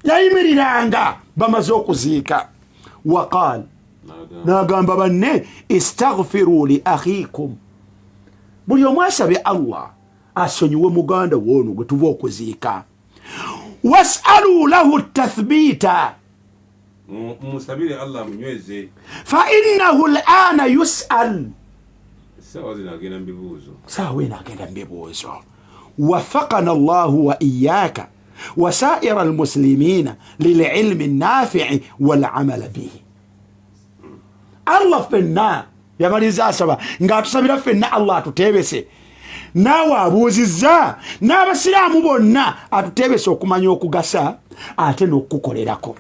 [SPEAKER 2] yayimiriranga bamaze okuziika waqaal n'agamba banne istaghfiru li akhikum buli omu asabe allah asonyiwe muganda woono gwe tuva okuziika wasalu lahu tathbita
[SPEAKER 1] musabire allah munyweze
[SPEAKER 2] fa innahu al'ana yus'al sawa inagenda mbibuuzo وفقنا الله وإياك وسائر المسلمين للعلم النافع والعمل به الله فينا يا مريزا سبا ngatu sabira fenna Allah tutebese nawe abuuzizza n'abasiraamu bonna atutebese okumanya okugasa ate n'okukolerako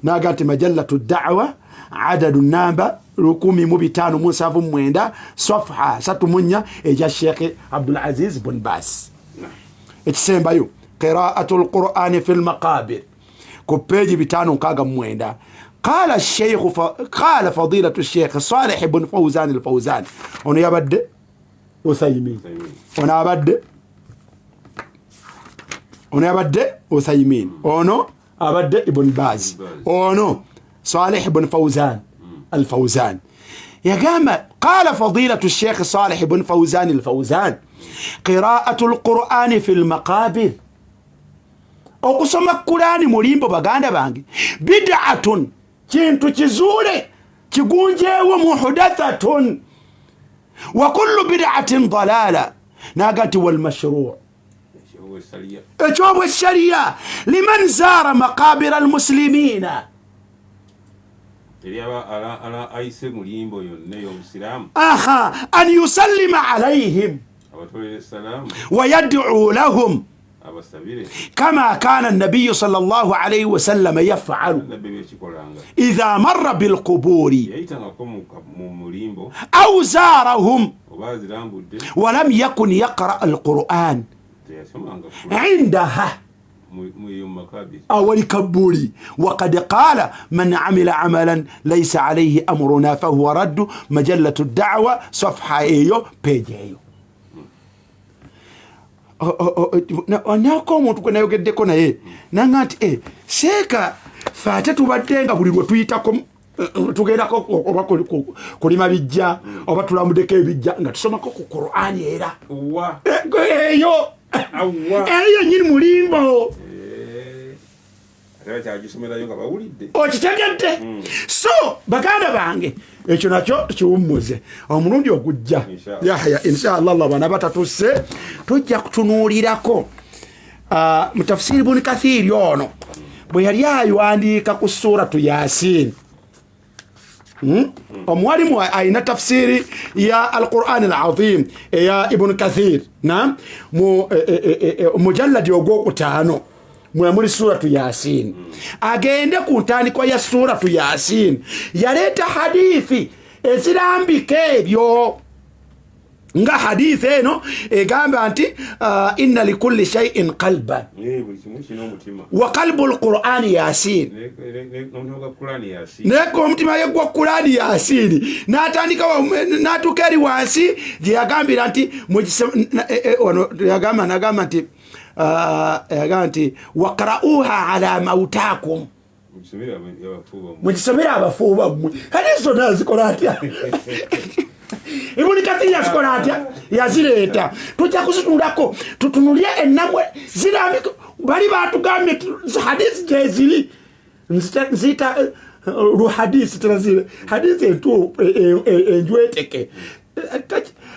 [SPEAKER 2] nagati majallatu da'wa adadu namba 1579 safha 34 eja Sheikh Abdul Aziz bin Bas ekisembayo qira'atu alqur'ani fi almaqabir ku peji 569 قال الشيخ قال فضيلة الشيخ صالح بن فوزان الفوزان هنا يبدأ وثيمين هنا يبدأ وثيمين هنا أبدأ ابن باز هنا صالح بن فوزان الفوزان يا جماعة قال فضيلة الشيخ صالح بن فوزان الفوزان قراءة القرآن في المقابر okusoma Qur'ani mulimbo baganda bange bid'atun kintu kizule kigunjewo muhdathatun wa kullu bid'atin dalala nagati wal mashru' ekyo sharia liman zara maqabir al muslimina
[SPEAKER 1] ala aise mulimbo yonne yo muslimu
[SPEAKER 2] an yusallima alayhim wa yad'u lahum كما كان النبي صلى الله عليه وسلم يفعل إذا مر بالقبور أو زارهم ولم يكن يقرأ القرآن عندها أو الكبوري وقد قال من عمل عملا ليس عليه أمرنا فهو رد مجلة الدعوة صفحة ايو بيجي ايو onako omuntu gwe nayogeddeko naye nanga nti seeka fate tubadde nga buli lwe tuyitako tugendako oba kulima bijja oba tulamuddeko ebijja nga tusomako ku Qur'ani era eyo nyini mulimbo okitegedde. So baganda bange ekyo nakyo tukiwummuze omulundi ogujja Yahya inshallah Allah bana batatuse tujja kutunuulirako mu tafsiri Ibn Kathir ono bwe yali ayiwandiika ku suratu Yasin. Omwalimu ayina tafsiri ya al-Qur'an al-Azim ya Ibn Kathir na mujalladi ogwokutaano muri suratu Yasin. Agende ku ntandikwa ya suratu Yasin yaleeta hadithi ezirambika ebyo nga hadithi eno egamba nti inna likulli shay'in qalban wa qalbu al-Qur'ani Yasin. Neko omutima yegwa Qur'ani Yasin n'atandika n'atuuka eri wansi gye yagambira nti yagamba nti waqra'uha ala mautakum mugisomera abafu bammwe. Hadithi zonna yazikola atya? Ibn Kathir yazikola atya? Yazireeta. Tujja kuzitunulako tutunulye ennamwe zirambika bali batugambye hadithi gyeziri nzita ruhadisi terazire hadithi enjweteke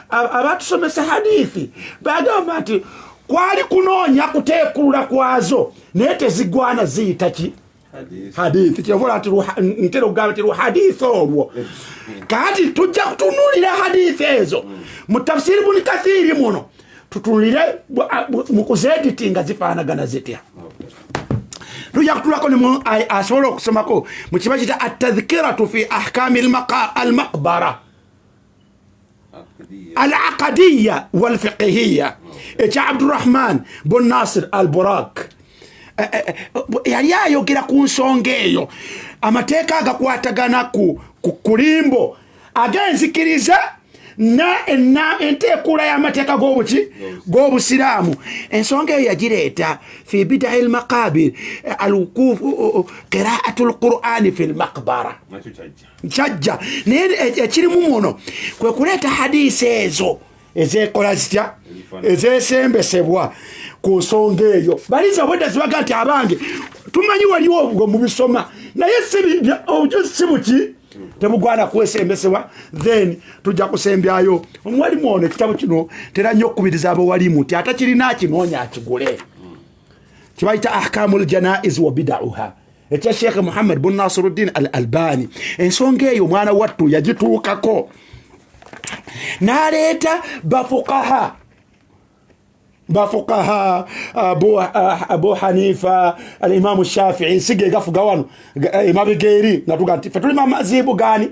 [SPEAKER 2] abatusomesa hadithi bagamba nti kwali kunoonya kuteekulula kwazo naye tezigwana ziyita ki hadithi kyovola nti ntera okugamba nti ruhadithi olwo kati tujja kutunuulira hadithi ezo mu tafsiri Ibn Kathir muno tutunulire mu kuzeditinga zifaanagana zitya. Tujja kutulako ne asobola okusomako mu kiba kita at-tadhkiratu fi ahkami al-maqbara al-aqadiyya wal-fiqhiyya ekya Abdurrahman bin Nasir al-Burak. Yali ayogera ku nsonga eyo amateeka agakwatagana ku kulimbo agenzikiriza na enteekula y'amateeka g'obusiraamu. Ensonga eyo yagireeta fi bida'i al-maqabir al-wuquuf qira'atu al-Qur'ani fi al-maqbara kyajja naye ekirimu muno kwe kuleeta hadiisi ezo ezeekola zitya ezeesembesebwa ku nsonga eyo. Baliza bwedda zibaga nti abange tumanyi waliwo obwo mu bisoma naye si buki tebugwana kwesembesebwa then tujja kusembyayo. Omwalimu ono ekitabo kino tera nnyo okukubiriza abawalimu nti ate kirina akinoonya akigule. Kibayita ahkamul janaiz wa bida'uha ekya Sheikh Muhammad bin Nasiruddin al-Albani. Ensonga eyo omwana wattu yagituukako n'aleeta bafuqaha Abu Hanifa al-Imam Shafi'i sige gafuga wano emabigeri nga tuga nti fetuli mazibu gani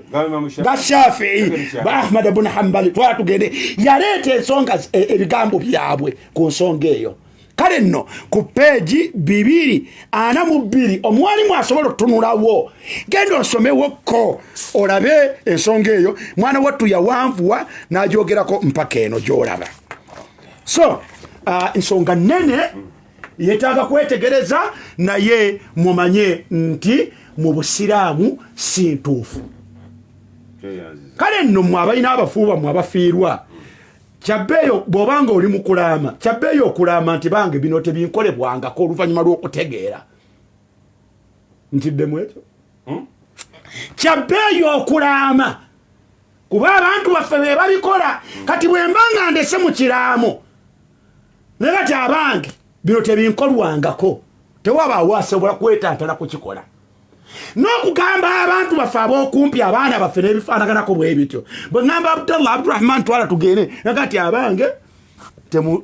[SPEAKER 2] ga Shafi'i ba Ahmad ibn Hanbali twatugende yaleeta ensonga ebigambo byabwe ku nsonga eyo. Kale nno ku peegi 242 omwalimu asobola okutunulawo genda osomewoko olabe ensonga eyo. Mwana wattu yawanvuwa n'agyogerako mpaka eno gy'olaba. So ensonga nene yetaaga kwetegereza naye mumanye nti mu busiraamu si ntuufu. Kale nno mmwe abalina abafuuba mmwe abafiirwa kyabbeeyo bw'obanga oli mu kulaama kyabbeeyo okulaama nti bange bino tebinkolebwangako oluvannyuma lw'okutegeera ntiddemu ekyo kyabbeeyo okulaama kuba abantu baffe be babikola. Kati bwe mbanga ndese mu kiraamo naye kati abange bino tebinkolwangako tewabaawo asobola kwetantala kukikola. N'okugamba abantu baffe ab'okumpi abaana baffe n'ebifaanaganako bwe bityo bwe ngamba Abdurrahman twala tugende nakati abange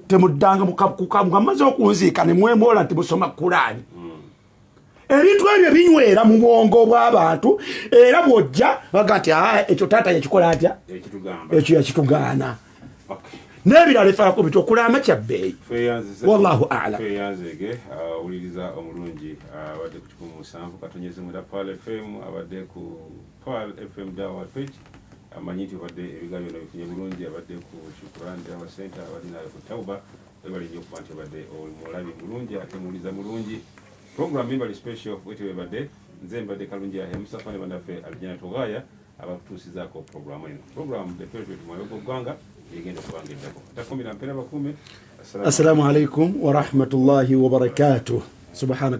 [SPEAKER 2] temuddanga nga mmaze okunziika ne mwemoola nti musoma Qur'ani. Ebintu ebyo binywera mu bwongo bw'abantu era bw'ojja baga nti ekyo taata yakikola atya ekyo yakitugaana n'ebirala efaako bityo okulaama kyabbeeyi. Wallahu a'lam.
[SPEAKER 1] Tweyanzege uliriza omulungi abadde ku 17 katonyeze mu Pal FM abadde ku Pal FM Dawa page amanyi nti abadde ebigambo byonna bifunye bulungi abadde ku Shukrani Dawa Center abadde naye ku Tauba ebali nnyo kuba nti abadde omulabi mulungi ate muwuliza mulungi program mbali special bwete bebadde nze mbadde Kalungi Yahya Mustafa ne bannaffe Aljannatu Ghaaya abakutuusizaako programu eno. Programu the Patriot Mwoyo gw'eggwanga egenda okubanga eddako. Takumira mpera bakuume.
[SPEAKER 2] Assalamu alaikum wa rahmatullahi wa barakatuh. Subhanaka